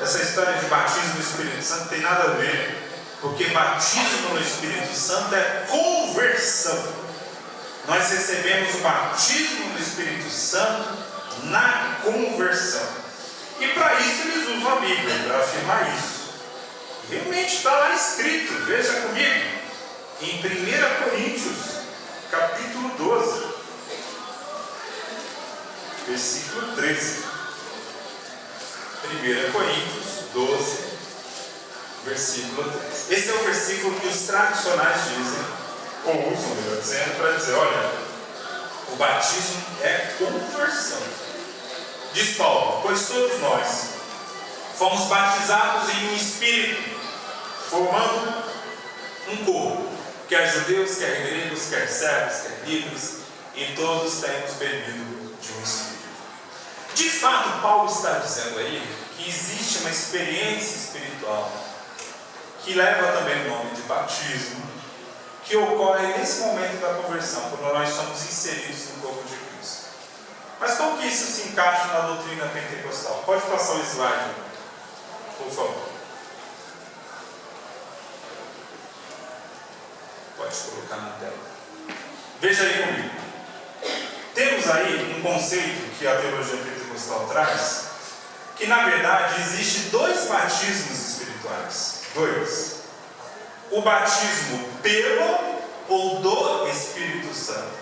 Essa história de batismo no Espírito Santo não tem nada a ver, porque batismo no Espírito Santo é conversão. Nós recebemos o batismo no Espírito Santo na conversão. E para isso eles usam a Bíblia, para afirmar isso. Realmente está lá escrito, veja comigo, em 1 Coríntios, capítulo 12, versículo 13. 1 Coríntios 12, versículo 13. Esse é o versículo que os tradicionais dizem, ou usam, melhor dizendo, para dizer: olha, o batismo é conversão. Diz Paulo: pois todos nós fomos batizados em um Espírito, formando um corpo, quer judeus, quer gregos, quer servos, quer livres, e todos temos bebido de um Espírito. De fato, Paulo está dizendo aí que existe uma experiência espiritual que leva também o nome de batismo, que ocorre nesse momento da conversão, quando nós somos inseridos no corpo de Cristo. Mas como que isso se encaixa na doutrina pentecostal? Pode passar o slide, por favor. Pode colocar na tela. Veja aí comigo. Temos aí um conceito que a teologia pentecostal traz, que na verdade existe dois batismos espirituais. Dois. O batismo pelo ou do Espírito Santo,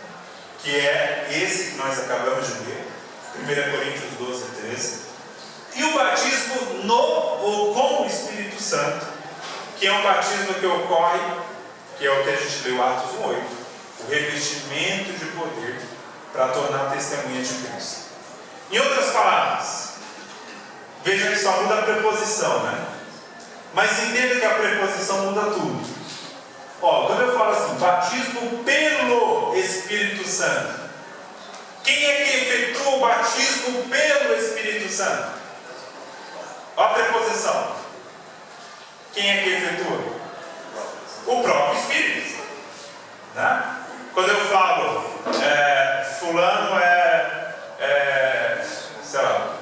que é esse que nós acabamos de ler, 1 Coríntios 12, 13. E o batismo no ou com o Espírito Santo, que é um batismo que ocorre, que é o que a gente leu Atos 1:8, o revestimento de poder para tornar testemunha de Cristo. Em outras palavras, veja que só muda a preposição, né? Mas entenda que a preposição muda tudo. Ó, quando eu falo assim, batismo pelo Espírito Santo, quem é que efetua o batismo pelo Espírito Santo? Ó a preposição. Quem é que efetua? O próprio Espírito. Né? Quando eu falo, fulano sei lá,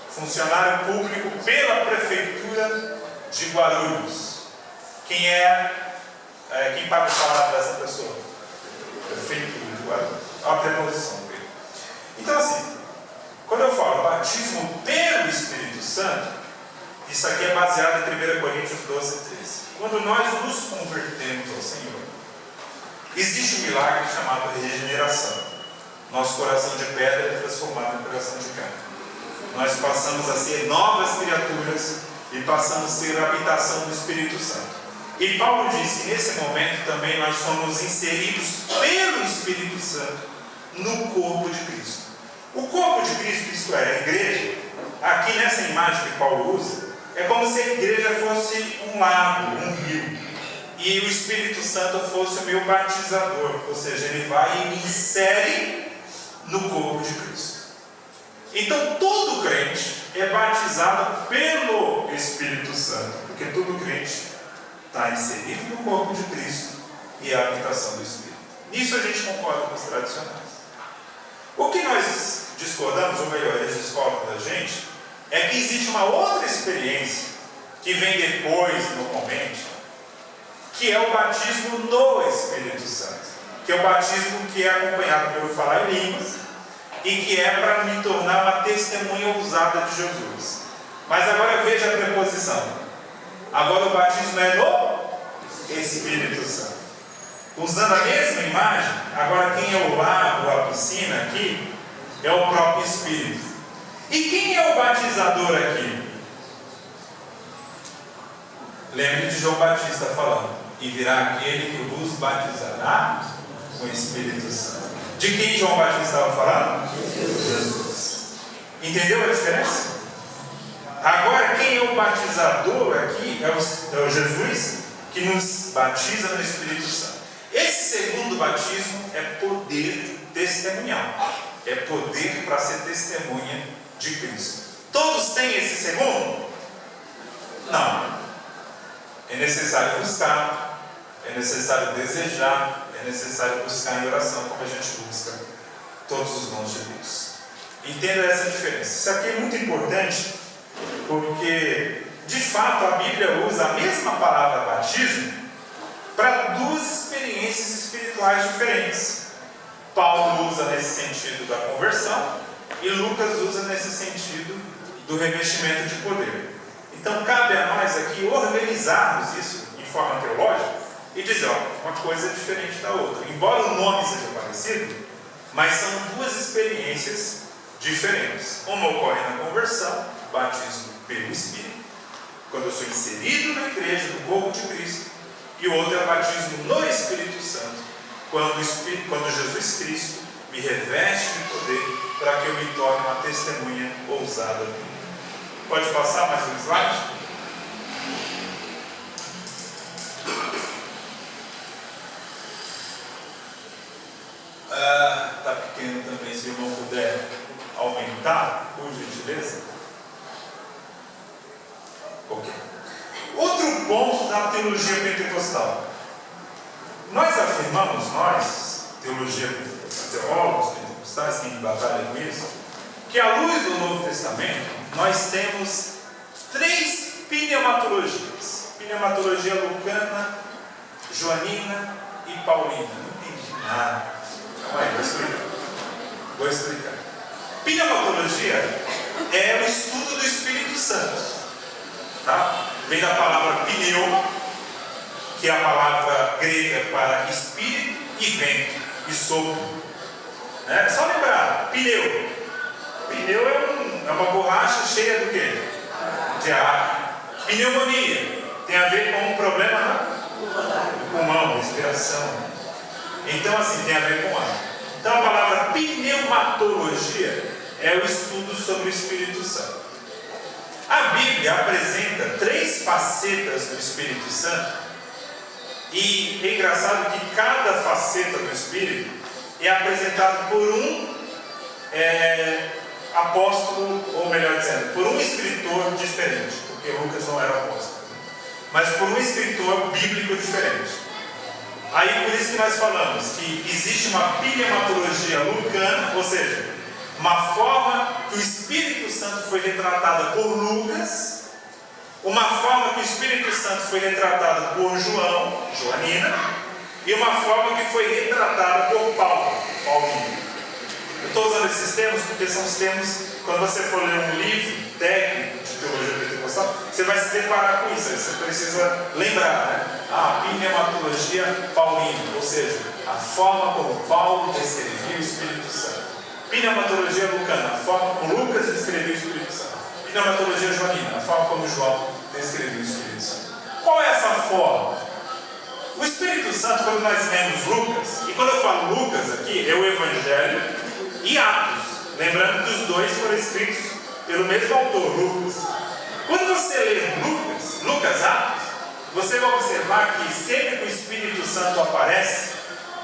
funcionário público pela prefeitura de Guarulhos, quem paga o salário dessa pessoa? Prefeitura de Guarulhos. Olha a preposição. Então assim, quando eu falo batismo pelo Espírito Santo, isso aqui é baseado em 1 Coríntios 12, 13. Quando nós nos convertemos ao Senhor, existe um milagre chamado regeneração. Nosso coração de pedra é transformado em coração de carne. Nós passamos a ser novas criaturas e passamos a ser a habitação do Espírito Santo. E Paulo diz que nesse momento também nós somos inseridos pelo Espírito Santo no corpo de Cristo. O corpo de Cristo, isto é, a igreja, aqui nessa imagem que Paulo usa, é como se a igreja fosse um lago, um rio, e o Espírito Santo fosse o meu batizador, ou seja, ele vai e me insere no corpo de Cristo. Então todo crente é batizado pelo Espírito Santo, porque todo crente está inserido no corpo de Cristo e é a habitação do Espírito. Nisso a gente concorda com os tradicionais. O que nós discordamos, ou melhor, eles discordam da gente, é que existe uma outra experiência que vem depois, normalmente, que é o batismo no Espírito Santo, que é o batismo que é acompanhado pelo falar em línguas e que é para me tornar uma testemunha ousada de Jesus. Mas agora veja a preposição. Agora o batismo é no Espírito Santo. Usando a mesma imagem, agora quem é o lago, a piscina aqui, é o próprio Espírito. E quem é o batizador aqui? Lembre de João Batista falando: e virá aquele que vos batizará com o Espírito Santo. De quem João Batista estava falando? Jesus. Entendeu a diferença? Agora quem é o batizador aqui é o Jesus que nos batiza no Espírito Santo. Esse segundo batismo é poder testemunhal. É poder para ser testemunha de Cristo. Todos têm esse segundo? Não. É necessário buscar, é necessário desejar, é necessário buscar em oração, como a gente busca todos os dons de Deus. Entenda essa diferença. Isso aqui é muito importante, porque de fato a Bíblia usa a mesma palavra batismo para duas experiências espirituais diferentes. Paulo usa nesse sentido da conversão e Lucas usa nesse sentido do revestimento de poder. Então cabe a nós aqui organizarmos isso em forma teológica e dizer, ó, uma coisa é diferente da outra. Embora o nome seja parecido, mas são duas experiências diferentes. Uma ocorre na conversão, batismo pelo Espírito, quando eu sou inserido na igreja, no corpo de Cristo, e o outro é o batismo no Espírito Santo, quando Jesus Cristo me reveste de poder para que eu me torne uma testemunha ousada. Pode passar mais um slide? Está pequeno também, se o irmão puder aumentar, por gentileza. Ok. Outro ponto da teologia pentecostal. Nós afirmamos, teólogos pentecostais, quem batalha com isso, que à luz do Novo Testamento, nós temos 3 pneumatologias. Pneumatologia lucana, joanina e paulina. Não entendi nada. Calma aí, vou explicar. Pneumatologia é o estudo do Espírito Santo. Tá? Vem da palavra pneuma, que é a palavra grega para espírito e vento e sopro. É só lembrar, pneu. Pneu é uma borracha cheia do quê? De ar. Pneumonia tem a ver com um problema no pulmão, respiração. Então assim, tem a ver com ar. Então a palavra pneumatologia é o estudo sobre o Espírito Santo. A Bíblia apresenta 3 facetas do Espírito Santo. E é engraçado que cada faceta do Espírito é apresentado por um apóstolo, ou melhor dizendo, por um escritor diferente, porque Lucas não era apóstolo, mas por um escritor bíblico diferente. Aí por isso que nós falamos que existe uma pneumatologia lucana, ou seja, uma forma que o Espírito Santo foi retratado por Lucas, uma forma que o Espírito Santo foi retratado por João, Joanina, e uma forma que foi retratada por Paulo, Paulinho. Eu estou usando esses termos porque são os termos, quando você for ler um livro técnico de teologia pentecostal, você vai se deparar com isso. Aí você precisa lembrar, né? A pneumatologia paulina, ou seja, a forma como Paulo descrevia o Espírito Santo. Pneumatologia lucana, a forma como Lucas descrevia o Espírito Santo. Pneumatologia joanina, a forma como João descrevia o Espírito Santo. Qual é essa forma? O Espírito Santo, quando nós lemos Lucas, e quando eu falo Lucas aqui, é o Evangelho e Atos. Lembrando que os dois foram escritos pelo mesmo autor, Lucas. Quando você lê Lucas Atos, você vai observar que sempre que o Espírito Santo aparece,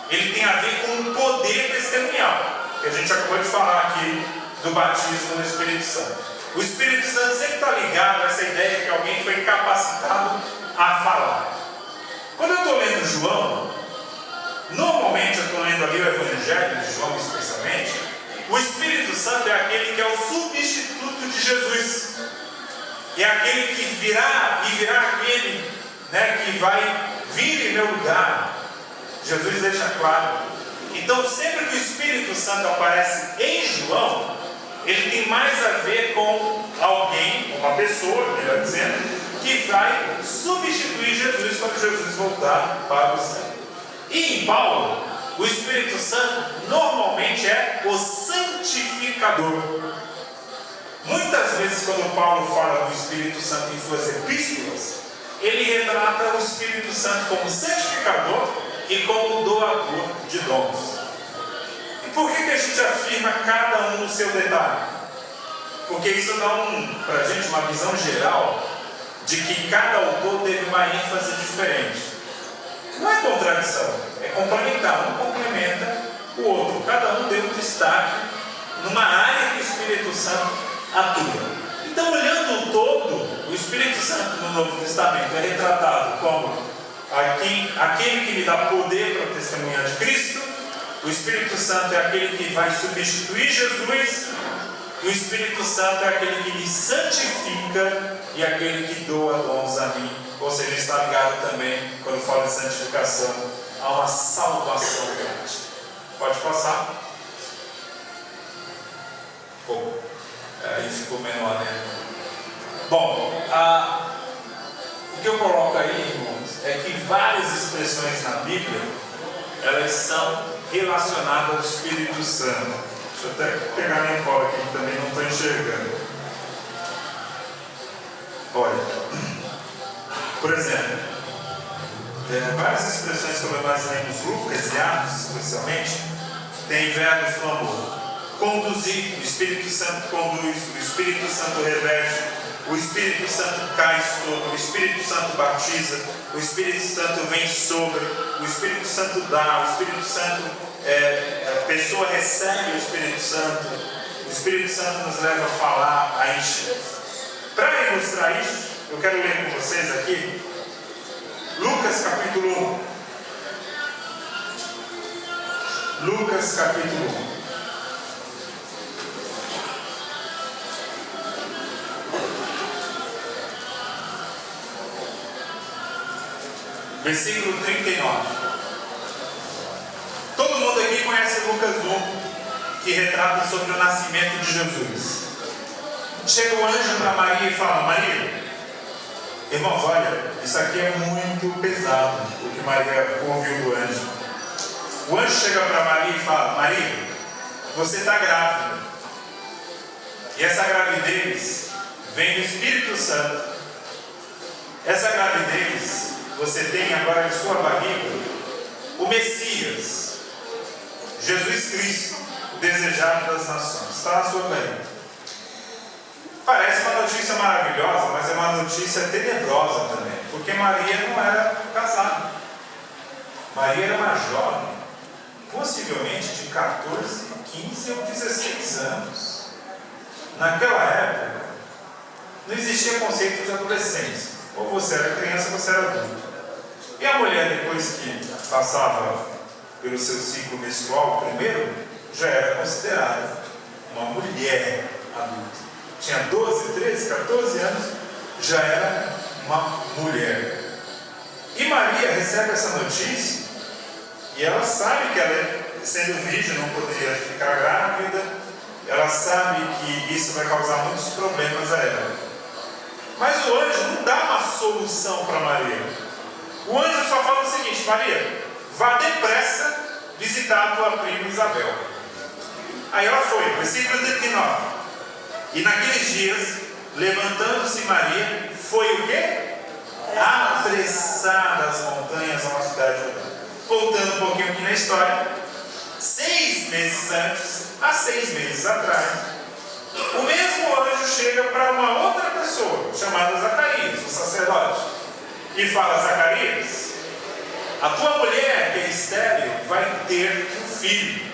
ele tem a ver com o poder testemunhal, que a gente acabou de falar aqui do batismo no Espírito Santo. O Espírito Santo sempre está ligado a essa ideia de que alguém foi capacitado a falar. Quando eu estou lendo João, normalmente eu estou lendo ali o Evangelho de João especialmente, o Espírito Santo é aquele que é o substituto de Jesus. É aquele que virá aquele, né, que vai vir em meu lugar. Jesus deixa claro. Então, sempre que o Espírito Santo aparece em João, ele tem mais a ver com alguém, uma pessoa, melhor dizendo, que vai substituir Jesus quando Jesus voltar para o céu. E em Paulo, o Espírito Santo normalmente é o santificador. Muitas vezes, quando Paulo fala do Espírito Santo em suas epístolas, ele retrata o Espírito Santo como santificador e como doador de dons. E por que a gente afirma cada um no seu detalhe? Porque isso dá para a gente uma visão geral de que cada autor teve uma ênfase diferente. Não é contradição, é complementar. Um complementa o outro. Cada um deu um destaque numa área que o Espírito Santo atua. Então, olhando o todo, o Espírito Santo no Novo Testamento é retratado como aquele que lhe dá poder para testemunhar de Cristo. O Espírito Santo é aquele que vai substituir Jesus. E o Espírito Santo é aquele que me santifica e aquele que doa dons a mim. Ou seja, está ligado também, quando fala de santificação, a uma salvação prática. Pode passar? Bom, aí ficou menor, né? Bom, o que eu coloco aí, irmãos, é que várias expressões na Bíblia, elas são relacionadas ao Espírito Santo. Deixa eu até pegar minha cola aqui, que também não estou enxergando. Olha, por exemplo, várias expressões como nós lemos Lucas e Atos, especialmente, tem verbos como conduzir, o Espírito Santo conduz, o Espírito Santo reveste, o Espírito Santo cai sobre, o Espírito Santo batiza, o Espírito Santo vem sobre, o Espírito Santo dá, o Espírito Santo, a pessoa recebe o Espírito Santo, o Espírito Santo nos leva a falar, a encher. Para ilustrar isso, eu quero ler com vocês aqui, Lucas capítulo 1. Lucas capítulo 1. Versículo 39. Todo mundo aqui conhece Lucas 1, que retrata sobre o nascimento de Jesus. Chega o anjo para Maria e fala: Maria, irmãos, olha, isso aqui é muito pesado, o que Maria ouviu do anjo. O anjo chega para Maria e fala: Maria, você está grávida. E essa gravidez vem do Espírito Santo. Essa gravidez, você tem agora em sua barriga o Messias, Jesus Cristo, o desejado das nações. Está na sua barriga. Parece uma notícia maravilhosa, mas é uma notícia tenebrosa também, porque Maria não era casada. Maria era uma jovem, possivelmente de 14, 15 ou 16 anos. Naquela época, não existia conceito de adolescência. Ou você era criança ou você era adulto. E a mulher, depois que passava pelo seu ciclo menstrual, primeiro, já era considerada uma mulher adulta. Tinha 12, 13, 14 anos, já era uma mulher. E Maria recebe essa notícia e ela sabe que ela é sendo virgem, não poderia ficar grávida. Ela sabe que isso vai causar muitos problemas a ela. Mas o anjo não dá uma solução para Maria. O anjo só fala o seguinte: Maria, vá depressa visitar a tua prima Isabel. Aí ela foi, versículo 39. E naqueles dias, levantando-se Maria, foi o quê? Apressada às montanhas a uma cidade de Judá. Voltando um pouquinho aqui na história, 6 meses antes, há 6 meses atrás, o mesmo anjo chega para uma outra pessoa, chamada Zacarias, o sacerdote, e fala: Zacarias, a tua mulher, que é estéril, vai ter um filho,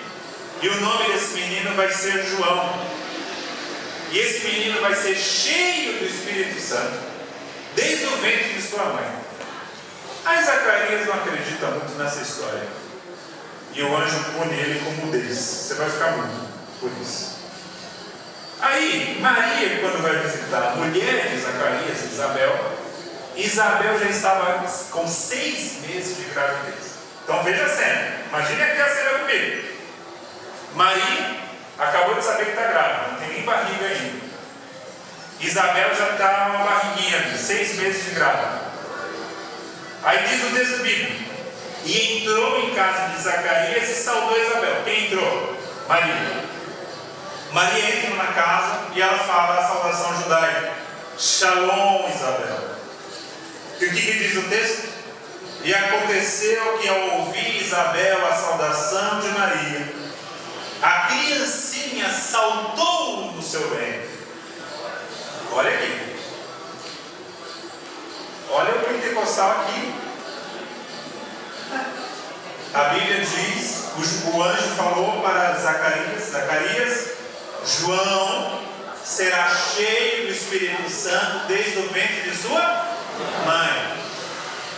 e o nome desse menino vai ser João, e esse menino vai ser cheio do Espírito Santo, desde o ventre de sua mãe. Aí Zacarias não acredita muito nessa história, e o anjo pune ele com mudez. Você vai ficar mudo por isso. Aí Maria, quando vai visitar a mulher de Zacarias, Isabel já estava com 6 meses de gravidez. Então veja a cena, imagine aqui a cena comigo. Maria acabou de saber que está grávida, não tem nem barriga ainda. Isabel já está uma barriguinha, 6 meses de grávida. Aí diz o texto bíblico: e entrou em casa de Zacarias e saudou Isabel. Quem entrou? Maria. Maria entra na casa e ela fala a saudação judaica: Shalom, Isabel. E o que diz o texto? E aconteceu que, ao ouvir Isabel a saudação de Maria, a criancinha saltou no seu ventre. Olha aqui. Olha o pentecostal aqui. A Bíblia diz, o anjo falou para Zacarias: João será cheio do Espírito Santo desde o ventre de sua mãe.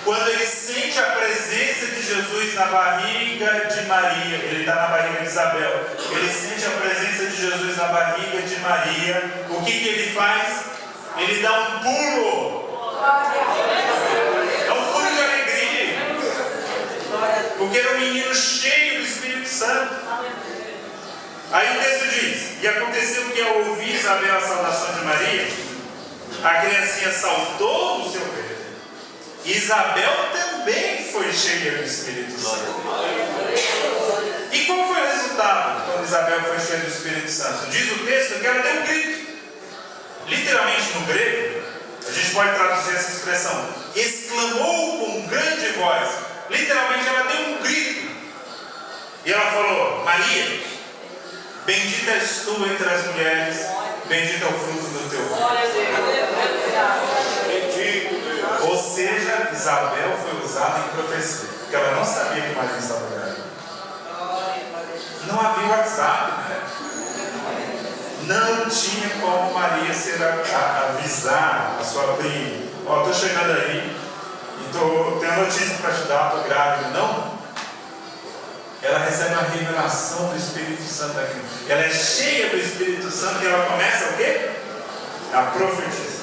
Quando ele sente a presença de Jesus na barriga de Maria, ele está na barriga de Isabel, ele sente a presença de Jesus na barriga de Maria, o que ele faz? Ele dá um pulo. É um pulo de alegria, porque era um menino cheio do Espírito Santo. Aí o texto diz: e aconteceu que, ao ouvir Isabel a saudação de Maria, a criancinha saltou do seu ventre. Isabel também foi cheia do Espírito Santo. E qual foi o resultado quando Isabel foi cheia do Espírito Santo? Diz o texto que ela deu um grito. Literalmente no grego, a gente pode traduzir essa expressão: exclamou com grande voz. Literalmente ela deu um grito. E ela falou: Maria, bendita és tu entre as mulheres, bendito é o fruto do teu ventre. Ou seja, Isabel foi usada em profecia, porque ela não sabia que Maria estava grávida. Não havia WhatsApp, né? Não tinha como Maria avisar a sua prima: ó, estou chegando aí e tenho notícia para te dar, estou grávida. Não. Ela recebe a revelação do Espírito Santo aqui. Ela é cheia do Espírito Santo e ela começa o quê? A profetizar.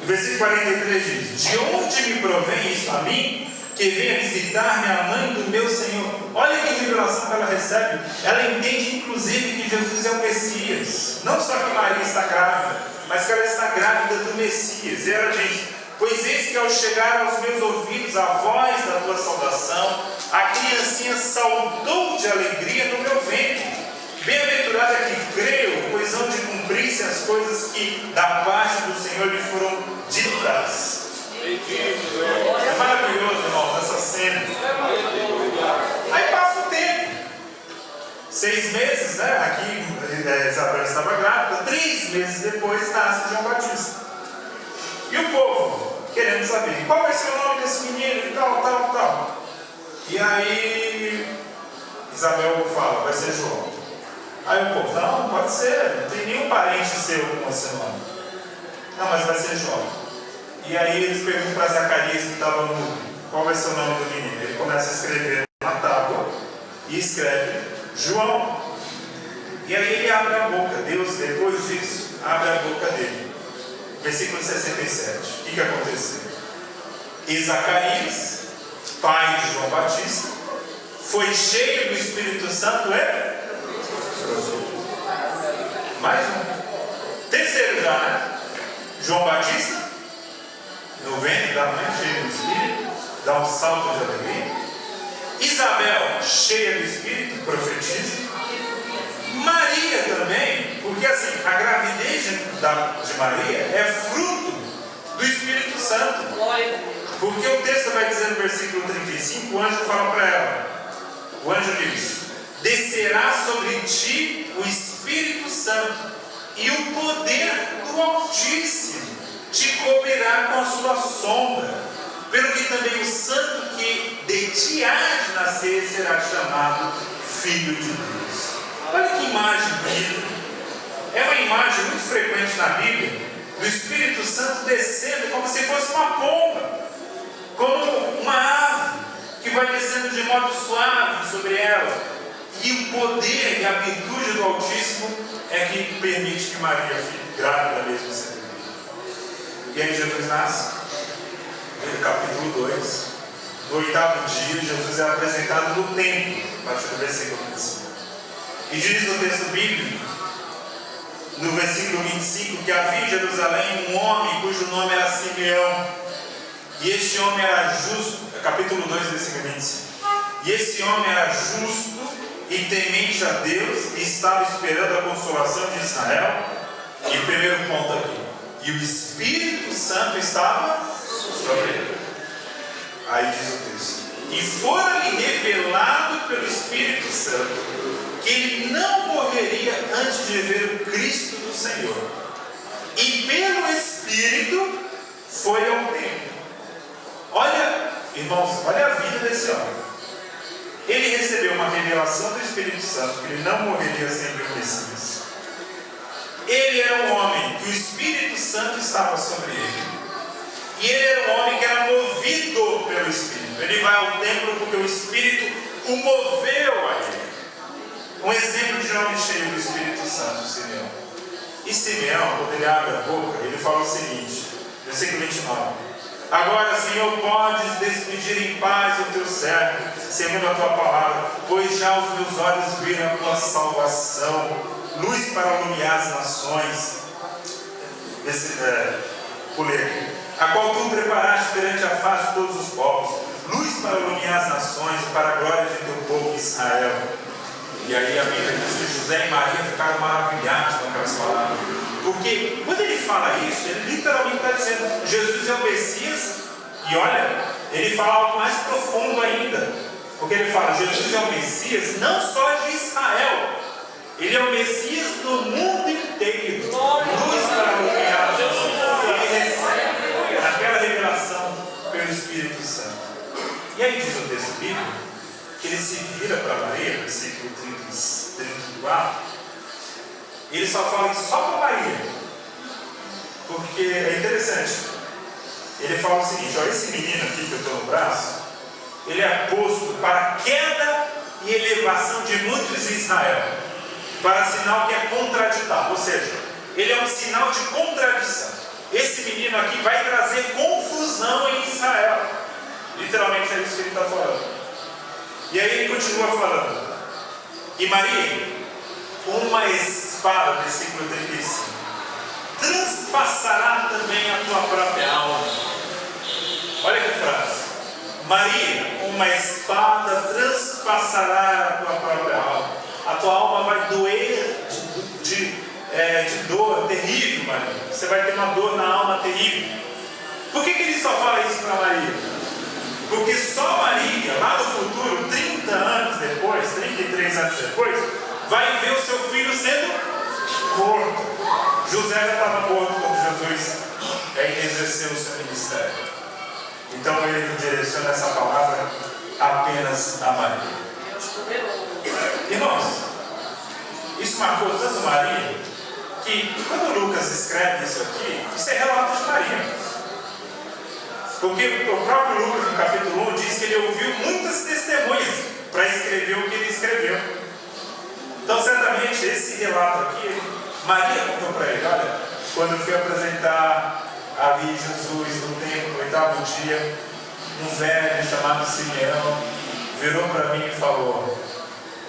O versículo 43 diz: de onde me provém isso a mim, que venha visitar-me a mãe do meu Senhor? Olha que revelação que ela recebe. Ela entende inclusive que Jesus é o Messias. Não só que Maria está grávida, mas que ela está grávida do Messias. E ela diz: pois eis que, ao chegar aos meus ouvidos a voz da tua saudação, a criancinha saltou de alegria no meu ventre. Bem-aventurada que creu, pois hão de cumprir-se as coisas que da parte do Senhor lhe foram ditas. É maravilhoso, irmãos, essa cena. Aí passa o tempo. 6 meses, né? Aqui Isabel estava grávida. 3 meses depois nasce João Batista. E o povo querendo saber qual vai ser o nome desse menino e tal. E aí Isabel fala: vai ser João. Aí o povo: não pode ser, não tem nenhum parente seu com esse nome. Não, mas vai ser João. E aí eles perguntam para Zacarias, que estava mudo, qual vai ser o nome do menino. Ele começa a escrever na tábua e escreve João. E aí ele abre a boca. Deus, depois disso, abre a boca dele. Versículo 67. O que aconteceu? E Zacarias, pai de João Batista, foi cheio do Espírito Santo e mais um. Terceiro já, né? João Batista, no ventre da mãe, cheio do Espírito, dá um salto de alegria. Isabel, cheia do Espírito, profetiza. Maria também, porque assim, a gravidez de Maria é fruto do Espírito Santo. Porque o texto vai dizer no versículo 35, o anjo fala para ela, o anjo diz: descerá sobre ti o Espírito Santo, e o poder do Altíssimo te cobrirá com a sua sombra, pelo que também o santo que de ti há de nascer será chamado Filho de Deus. Olha que imagem bonita. É uma imagem muito frequente na Bíblia, do Espírito Santo descendo como se fosse uma pomba, como uma ave que vai descendo de modo suave sobre ela. E o poder e a virtude do Altíssimo é que permite que Maria fique grávida mesmo sendo viva. E aí Jesus nasce, no capítulo 2. No 8º dia, Jesus é apresentado no templo, a partir do versículo 25. E diz no texto bíblico, no versículo 25, que havia em Jerusalém um homem cujo nome era Simeão. E este homem era justo, capítulo 2, versículo 25. E esse homem era justo e temente a Deus, e estava esperando a consolação de Israel. E primeiro ponto aqui, e o Espírito Santo estava sobre ele. Aí diz o texto: e fora-lhe revelado pelo Espírito Santo que ele não morreria antes de ver o Cristo do Senhor. E pelo Espírito foi ao templo. Olha, irmãos, olha a vida desse homem. Ele recebeu uma revelação do Espírito Santo que ele não morreria sem ver o Messias. Ele era um homem que o Espírito Santo estava sobre ele. E ele era um homem que era movido pelo Espírito. Ele vai ao templo porque o Espírito o moveu a ele. Um exemplo de homem cheio do Espírito Santo, Simeão. E Simeão, quando ele abre a boca, ele fala o seguinte, versículo 29. Agora, Senhor, podes despedir em paz o teu servo, segundo a tua palavra, pois já os meus olhos viram a tua salvação, luz para iluminar as nações. Pulei aqui. A qual tu preparaste perante a face de todos os povos, luz para iluminar as nações e para a glória de teu povo Israel. E aí a Bíblia diz que José e Maria ficaram maravilhados com aquelas palavras. Porque quando ele fala isso, ele literalmente está dizendo: Jesus é o Messias. E olha, ele fala algo mais profundo ainda. Porque ele fala: Jesus é o Messias não só de Israel, ele é o Messias do mundo inteiro. Luz para iluminar as nações. Ele recebe aquela revelação pelo Espírito Santo. E aí diz o texto bíblico que ele se vira para Maria, versículo 34, ele só fala isso só para Maria, porque é interessante. Ele fala o seguinte: ó, esse menino aqui que eu estou no braço, ele é posto para a queda e elevação de muitos em Israel, para sinal que é contraditável, ou seja, ele é um sinal de contradição. Esse menino aqui vai trazer confusão em Israel. Literalmente é isso que ele está falando. E aí ele continua falando: e Maria, uma espada, versículo 35, transpassará também a tua própria alma. Olha que frase. Maria, uma espada transpassará a tua própria alma. A tua alma vai doer de dor terrível, Maria. Você vai ter uma dor na alma terrível. Por que ele só fala isso para Maria? Porque só Maria, lá no futuro, 30 anos depois, 33 anos depois, vai ver o seu filho sendo morto. José já estava morto quando Jesus exerceu o seu ministério. Então ele direciona essa palavra apenas a Maria. Irmãos, isso marcou tanto Maria, que quando Lucas escreve isso aqui, isso é relato de Maria. Porque o próprio Lucas, no capítulo 1, diz que ele ouviu muitas testemunhas para escrever o que ele escreveu. Então, certamente, esse relato aqui, Maria contou para ele: olha, quando eu fui apresentar ali Jesus no templo, no 8º dia, um velho chamado Simeão virou para mim e falou: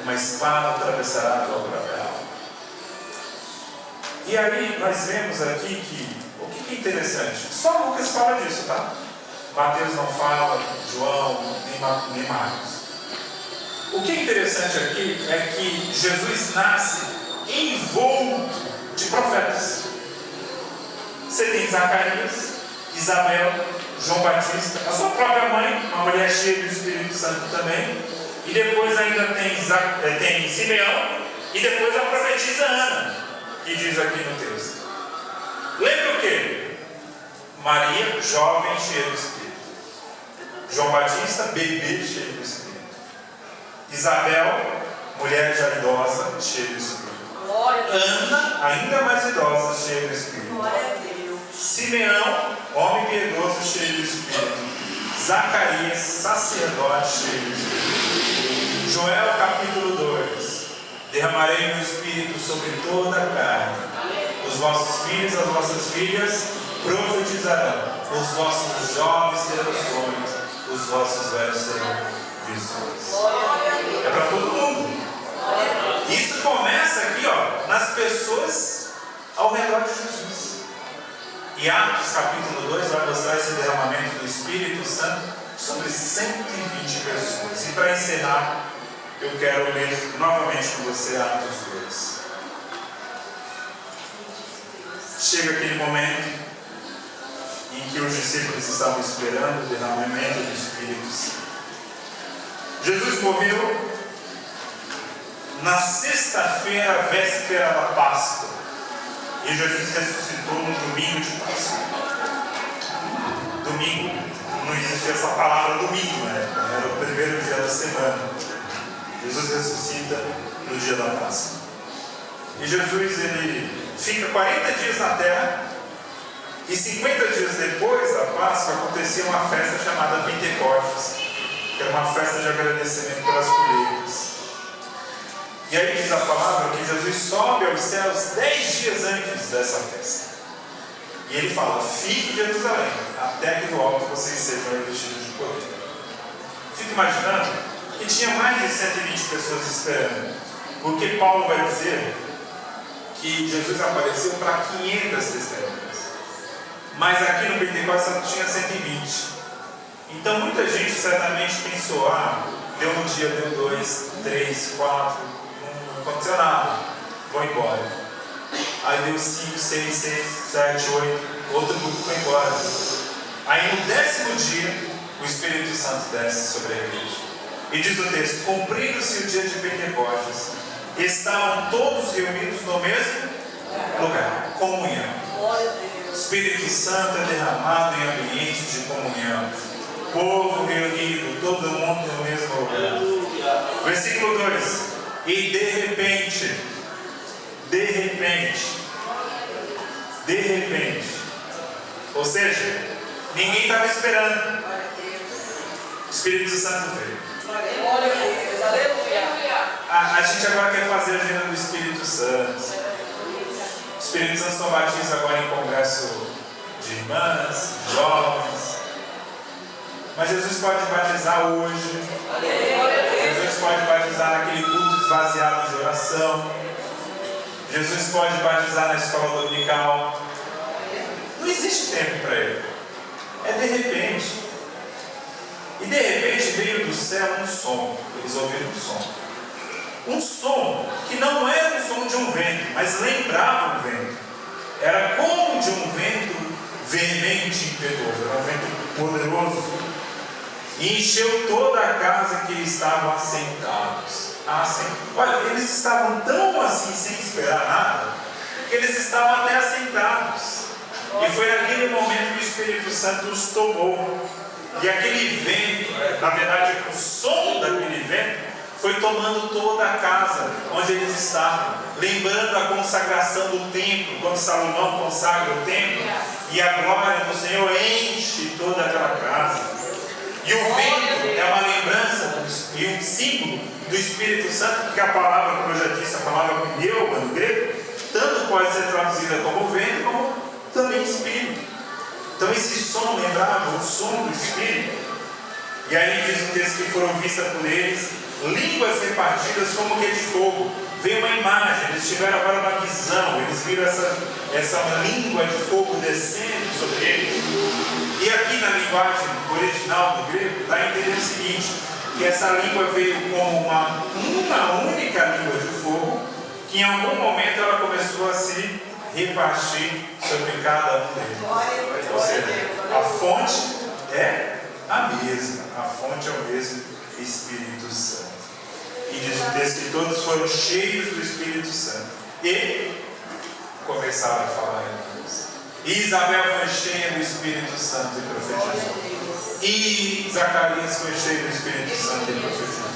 uma espada atravessará a tua própria alma. E aí nós vemos aqui que, o que é interessante? Só Lucas fala disso, tá? Mateus não fala, João, nem Marcos. O que é interessante aqui é que Jesus nasce envolto de profetas. Você tem Zacarias, Isabel, João Batista, a sua própria mãe, uma mulher cheia do Espírito Santo também, e depois ainda tem Simeão, e depois a profetisa Ana, que diz aqui no texto. Lembra o quê? Maria, jovem, cheia do Espírito. João Batista, bebê, cheio do Espírito. Isabel, mulher já idosa, cheia do Espírito. Ana, ainda mais idosa, cheia do Espírito. Simeão, homem piedoso, cheio do Espírito. Zacarias, sacerdote, cheio do Espírito. Joel, capítulo 2. Derramarei meu Espírito sobre toda a carne. Os vossos filhos e as vossas filhas profetizarão. Os vossos jovens terão sonhos. Os vossos velhos terão visões. É para todo mundo. Isso começa aqui, ó, nas pessoas ao redor de Jesus. E Atos capítulo 2 vai mostrar esse derramamento do Espírito Santo sobre 120 pessoas. E para encerrar, eu quero ler novamente com você Atos 2. Chega aquele momento em que os discípulos estavam esperando o derramamento do Espírito Santo. Jesus morreu na sexta-feira, véspera da Páscoa. E Jesus ressuscitou no domingo de Páscoa. Domingo, não existia essa palavra domingo, né? Era o primeiro dia da semana. Jesus ressuscita no dia da Páscoa. E Jesus, ele fica 40 dias na terra. E 50 dias depois da Páscoa acontecia uma festa chamada Pentecostes, que era uma festa de agradecimento pelas colheitas. E aí diz a palavra que Jesus sobe aos céus 10 dias antes dessa festa. E ele fala: fique em Jerusalém, até que do alto vocês sejam revestidos de poder. Fico imaginando que tinha mais de 120 pessoas esperando, porque Paulo vai dizer que Jesus apareceu para 500 testemunhas. Mas aqui no Pentecostes só tinha 120. Então muita gente certamente pensou: deu um dia, deu 2, 3, 4, não aconteceu nada, vou embora. Aí deu 5, 6, 7, 8, outro grupo foi embora. Aí no 10º dia, o Espírito Santo desce sobre a igreja. E diz o texto: cumprindo-se o dia de Pentecostes, estavam todos reunidos no mesmo lugar, comunhão. O Espírito Santo é derramado em ambiente de comunhão. Povo reunido, todo mundo no mesmo lugar. Versículo 2: e de repente, ou seja, ninguém estava esperando, o Espírito Santo veio. A gente agora quer fazer a agenda do Espírito Santo. O Espírito Santo só batiza agora em congresso de irmãs, jovens. Mas Jesus pode batizar hoje. Jesus pode batizar naquele culto esvaziado de oração. Jesus pode batizar na escola dominical. Não existe tempo para ele. É de repente. E de repente veio do céu um som. Eles ouviram um som. Um som que não era o som de um vento, mas lembrava um vento. Era como de um vento veemente e impetuoso. Era um vento poderoso. E encheu toda a casa que estavam assentados. Olha, eles estavam tão assim, sem esperar nada, que eles estavam até assentados. E foi naquele momento que o Espírito Santo os tomou. E aquele vento, na verdade, o som daquele vento, foi tomando toda a casa onde eles estavam, lembrando a consagração do templo, quando Salomão consagra o templo, e a glória do Senhor enche toda aquela casa. E o vento é uma lembrança e um símbolo do Espírito Santo, porque a palavra, como eu já disse, a palavra pneuma no grego, tanto pode ser traduzida como vento, como também Espírito. Então esse som lembrava o som do Espírito. E aí diz o texto que foram vistas por eles línguas repartidas como que de fogo. Veio uma imagem, eles tiveram agora uma visão, eles viram essa língua de fogo descendo sobre eles. E aqui na linguagem original do grego, dá a entender o seguinte, que essa língua veio como uma única língua de fogo, que em algum momento ela começou a se repartir sobre cada um deles. Ou seja, a fonte é a mesma, a fonte é o mesmo Espírito Santo. E diz o texto que todos foram cheios do Espírito Santo e começaram a falar em línguas. E Isabel foi cheia do Espírito Santo e profetizou. E Zacarias foi cheio do Espírito Santo e profetizou.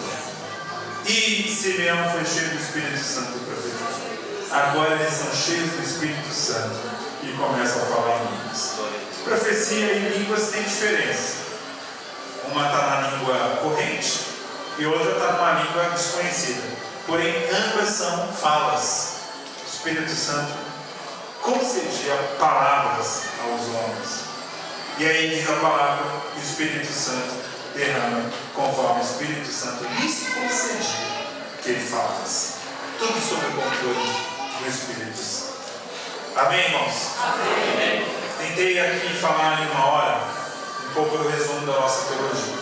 E Simeão foi cheio do Espírito Santo e profetizou. Agora eles são cheios do Espírito Santo e começam a falar em línguas. Profecia e línguas têm diferença. Uma está na língua corrente e outra está numa língua desconhecida. Porém, ambas são falas. O Espírito Santo concedia palavras aos homens. E aí diz a palavra, o Espírito Santo derrama conforme o Espírito Santo lhes concedia que ele falasse. Tudo sob o controle do Espírito Santo. Amém, irmãos? Amém. Tentei aqui falar em uma hora um pouco do resumo da nossa teologia.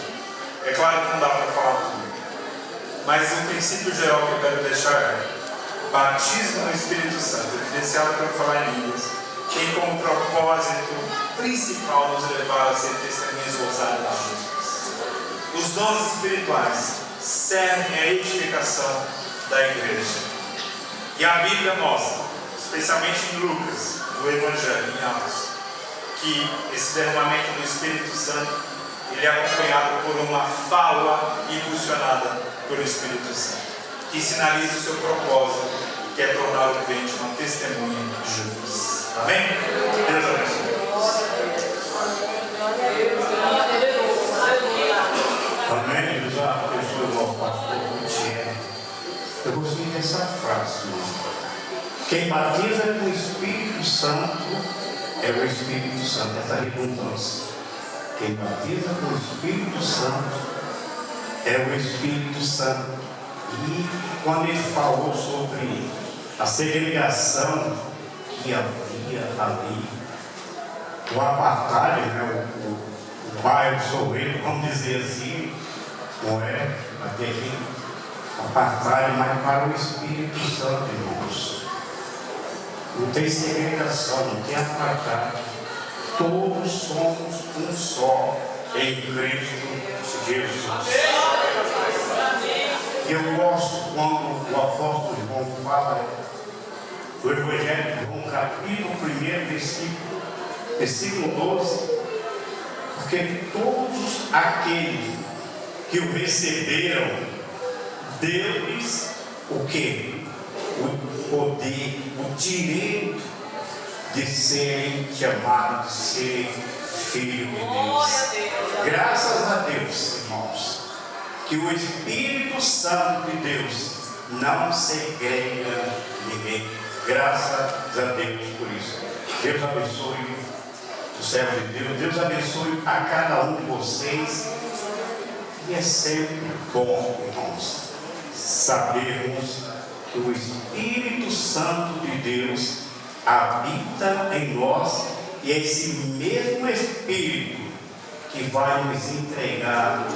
É claro que não dá para falar tudo. Mas o princípio geral que eu quero deixar é: batismo no Espírito Santo, evidenciado para falar em línguas, tem como propósito principal nos levar a ser testemunhas ousadas de Jesus. Os dons espirituais servem à edificação da igreja. E a Bíblia mostra, especialmente em Lucas, no Evangelho, em Atos, que esse derramamento do Espírito Santo ele é acompanhado por uma fala impulsionada pelo Espírito Santo, que sinaliza o seu propósito, que é tornar o crente uma testemunha de Jesus. Amém? Deus abençoe. Amém? Eu já abençoe o pastor Gutierrez. Eu gostei dessa frase. Quem batiza com o Espírito Santo é o Espírito Santo. Essa redundância. Quem batiza com o Espírito Santo é o Espírito Santo. E quando ele falou sobre a segregação que havia ali, o apartheid, né, o bairro Soweto, vamos dizer assim, não é? Aquele apartheid, mas para o Espírito Santo, irmãos. Não tem segregação, não tem apartheid. Todos somos um só em Cristo Jesus. E eu gosto quando o apóstolo João fala do Evangelho de João, capítulo 1, versículo 12, porque todos aqueles que o receberam, deu-lhes o quê? O poder, o direito de serem chamados, de serem filhos de Deus. Graças a Deus, irmãos, que o Espírito Santo de Deus não segrega ninguém. Graças a Deus por isso. Deus abençoe o servo de Deus. Deus abençoe a cada um de vocês. E é sempre bom, irmãos, sabermos que o Espírito Santo de Deus habita em nós, e é esse mesmo Espírito que vai nos entregar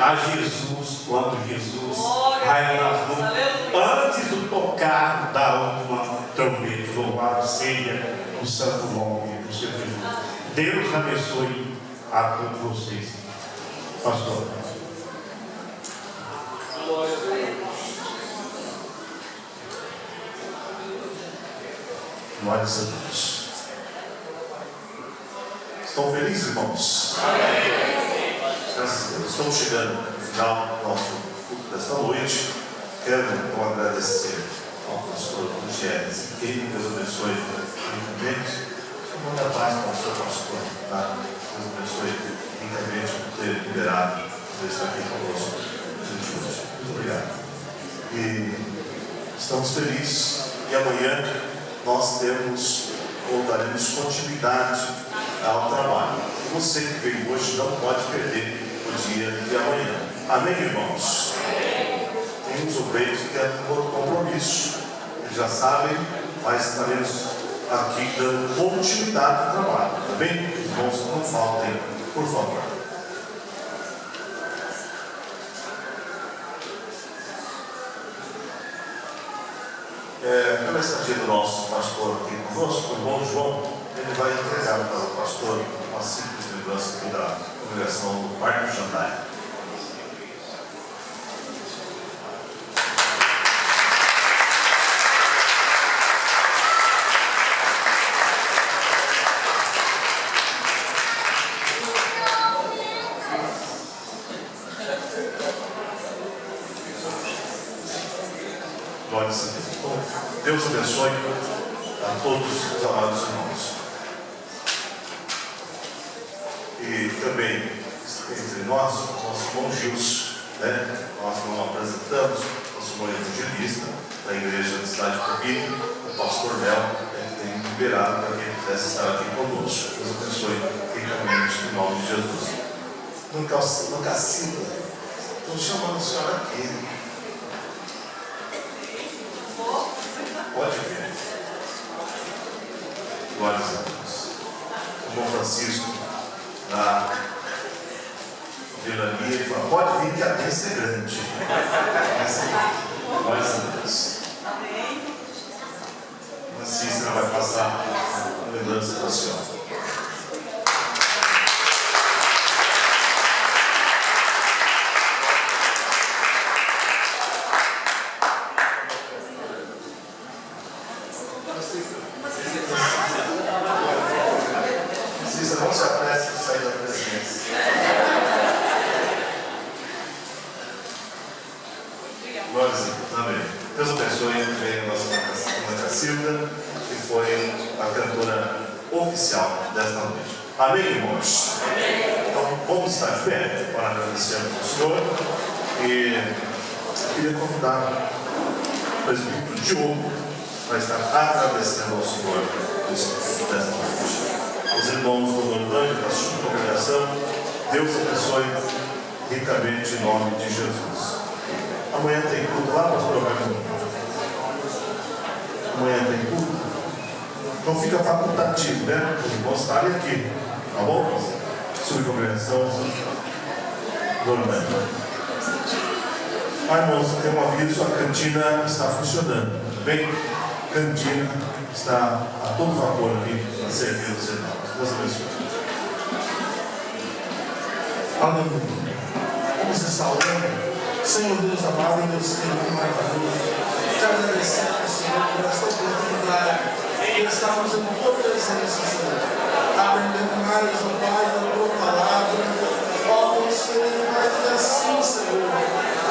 a Jesus quando Jesus vai antes do tocar da última trombeta. Louvado seja o santo nome do Senhor Jesus. Deus abençoe a todos vocês. Pastor. Glórias a Deus. Estão felizes, irmãos? Graças a Deus. Estamos chegando no final do nosso culto desta noite. Quero agradecer ao pastor Gutierrez, que Deus abençoe ricamente. Manda paz para o seu pastor, tá? Deus abençoe ricamente por ter liberado, por estar aqui conosco hoje. Muito obrigado. E estamos felizes. E amanhã nós temos ou daremos continuidade ao trabalho. Você que veio hoje não pode perder o do dia de amanhã. Amém, irmãos? Tem uns obreiros que têm outro compromisso. Eles já sabem, mas estaremos aqui dando continuidade ao trabalho. Tá bem? Os irmãos não faltem, por favor. Pela estadia do nosso pastor aqui conosco, o irmão João, ele vai entregar para o pastor uma simples lembrança aqui da congregação do Parque Jandaia. Glória a Deus. Deus abençoe a todos os amados irmãos. E também entre nós, nosso irmão Gilson, né? Nós não apresentamos, nosso irmão evangelista da igreja da cidade de Copini, o pastor Mel, tem liberado para que ele pudesse estar aqui conosco. Deus abençoe ricamente em nome de Jesus. Nunca cita, estou chamando a senhora aqui. Pode vir. Glórias a Deus. O irmão Francisco, na vilania, ele fala: pode vir que a bênção é grande. Glórias a Deus. A Cícera vai passar a lembrança da senhora. Não se apresse de sair da presença. Glória a Deus. Amém. Deus abençoe a nossa Cacilda, que foi a cantora oficial desta noite. Amém, irmãos? Então, vamos estar de pé para agradecermos ao Senhor. E eu queria convidar o presbítero Diogo para estar agradecendo ao Senhor desta noite. Os irmãos do Nordante, da sua congregação, Deus abençoe ricamente em nome de Jesus. Amanhã tem culto lá, pastor Roberto? Amanhã tem culto? Então fica facultativo, né? Os irmãos estarem aqui, tá bom? Subcongregação Nordante. Irmãos, tem um aviso: a cantina está funcionando, tá bem? Cantina está a todo vapor aqui para servir os irmãos. Deus abençoe. Aleluia. Vamos estar orando. Senhor Deus amado, Deus querido, maravilhoso, te agradecemos, Senhor, por esta oportunidade de estarmos em tua presença, Senhor, aprendendo mais, ó Pai, da tua palavra. Ó Deus querido, Pai, que assim, Senhor,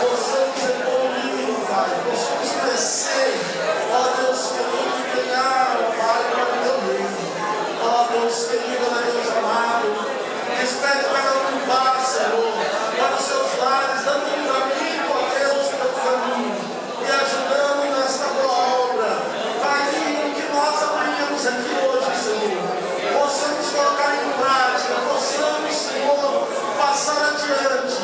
possamos evoluir, Pai, possamos crescer, ó Deus querido, e ganhar, ó Pai, para o teu reino. Ó Deus querido, ó Deus amado, espere cada um vá, Senhor, para os seus lares, dando um caminho, ó Deus, pelo caminho, e ajudando nesta tua obra. Pai, que nós aprendemos aqui hoje, Senhor, possamos colocar em prática, possamos, Senhor, passar adiante,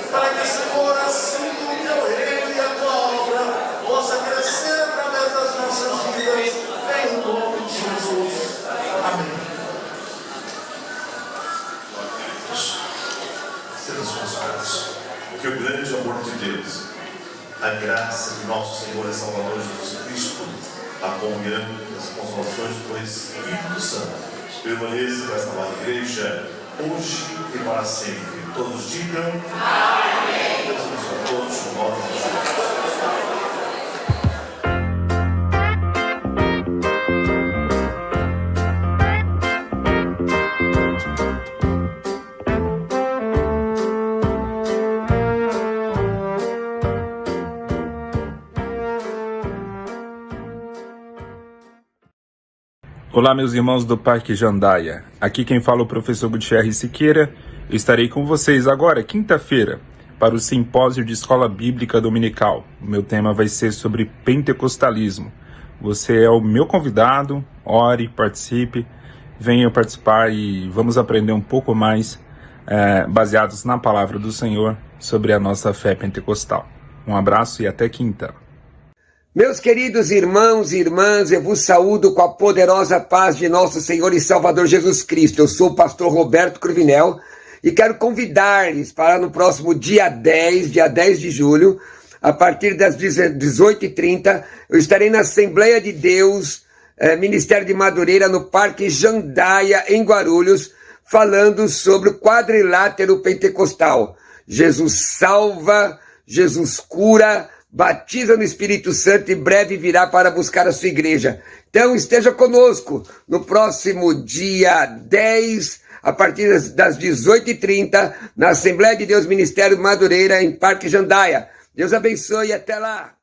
para que, Senhor, assim o teu reino e a tua obra possa crescer através das nossas vidas, em nome de Jesus. Amém. Sejam consolados, porque o grande amor de Deus, a graça de nosso Senhor e Salvador Jesus Cristo, a comunhão das consolações do Espírito Santo, permaneça com esta amada igreja, hoje e para sempre. Todos digam amém. Deus abençoe a todos, no nome de Jesus. Olá, meus irmãos do Parque Jandaia. Aqui quem fala é o professor Gutierrez Siqueira. Eu estarei com vocês agora, quinta-feira, para o Simpósio de Escola Bíblica Dominical. O meu tema vai ser sobre pentecostalismo. Você é o meu convidado, ore, participe, venha participar e vamos aprender um pouco mais baseados na palavra do Senhor sobre a nossa fé pentecostal. Um abraço e até quinta. Meus queridos irmãos e irmãs, eu vos saúdo com a poderosa paz de nosso Senhor e Salvador Jesus Cristo. Eu sou o pastor Roberto Cruvinel e quero convidar-lhes para no próximo dia 10 de julho, a partir das 18h30, eu estarei na Assembleia de Deus, Ministério de Madureira, no Parque Jandaia, em Guarulhos, falando sobre o quadrilátero pentecostal. Jesus salva, Jesus cura, batiza no Espírito Santo e breve virá para buscar a sua igreja. Então esteja conosco no próximo dia 10, a partir das 18h30, na Assembleia de Deus Ministério Madureira, em Parque Jandaia. Deus abençoe e até lá!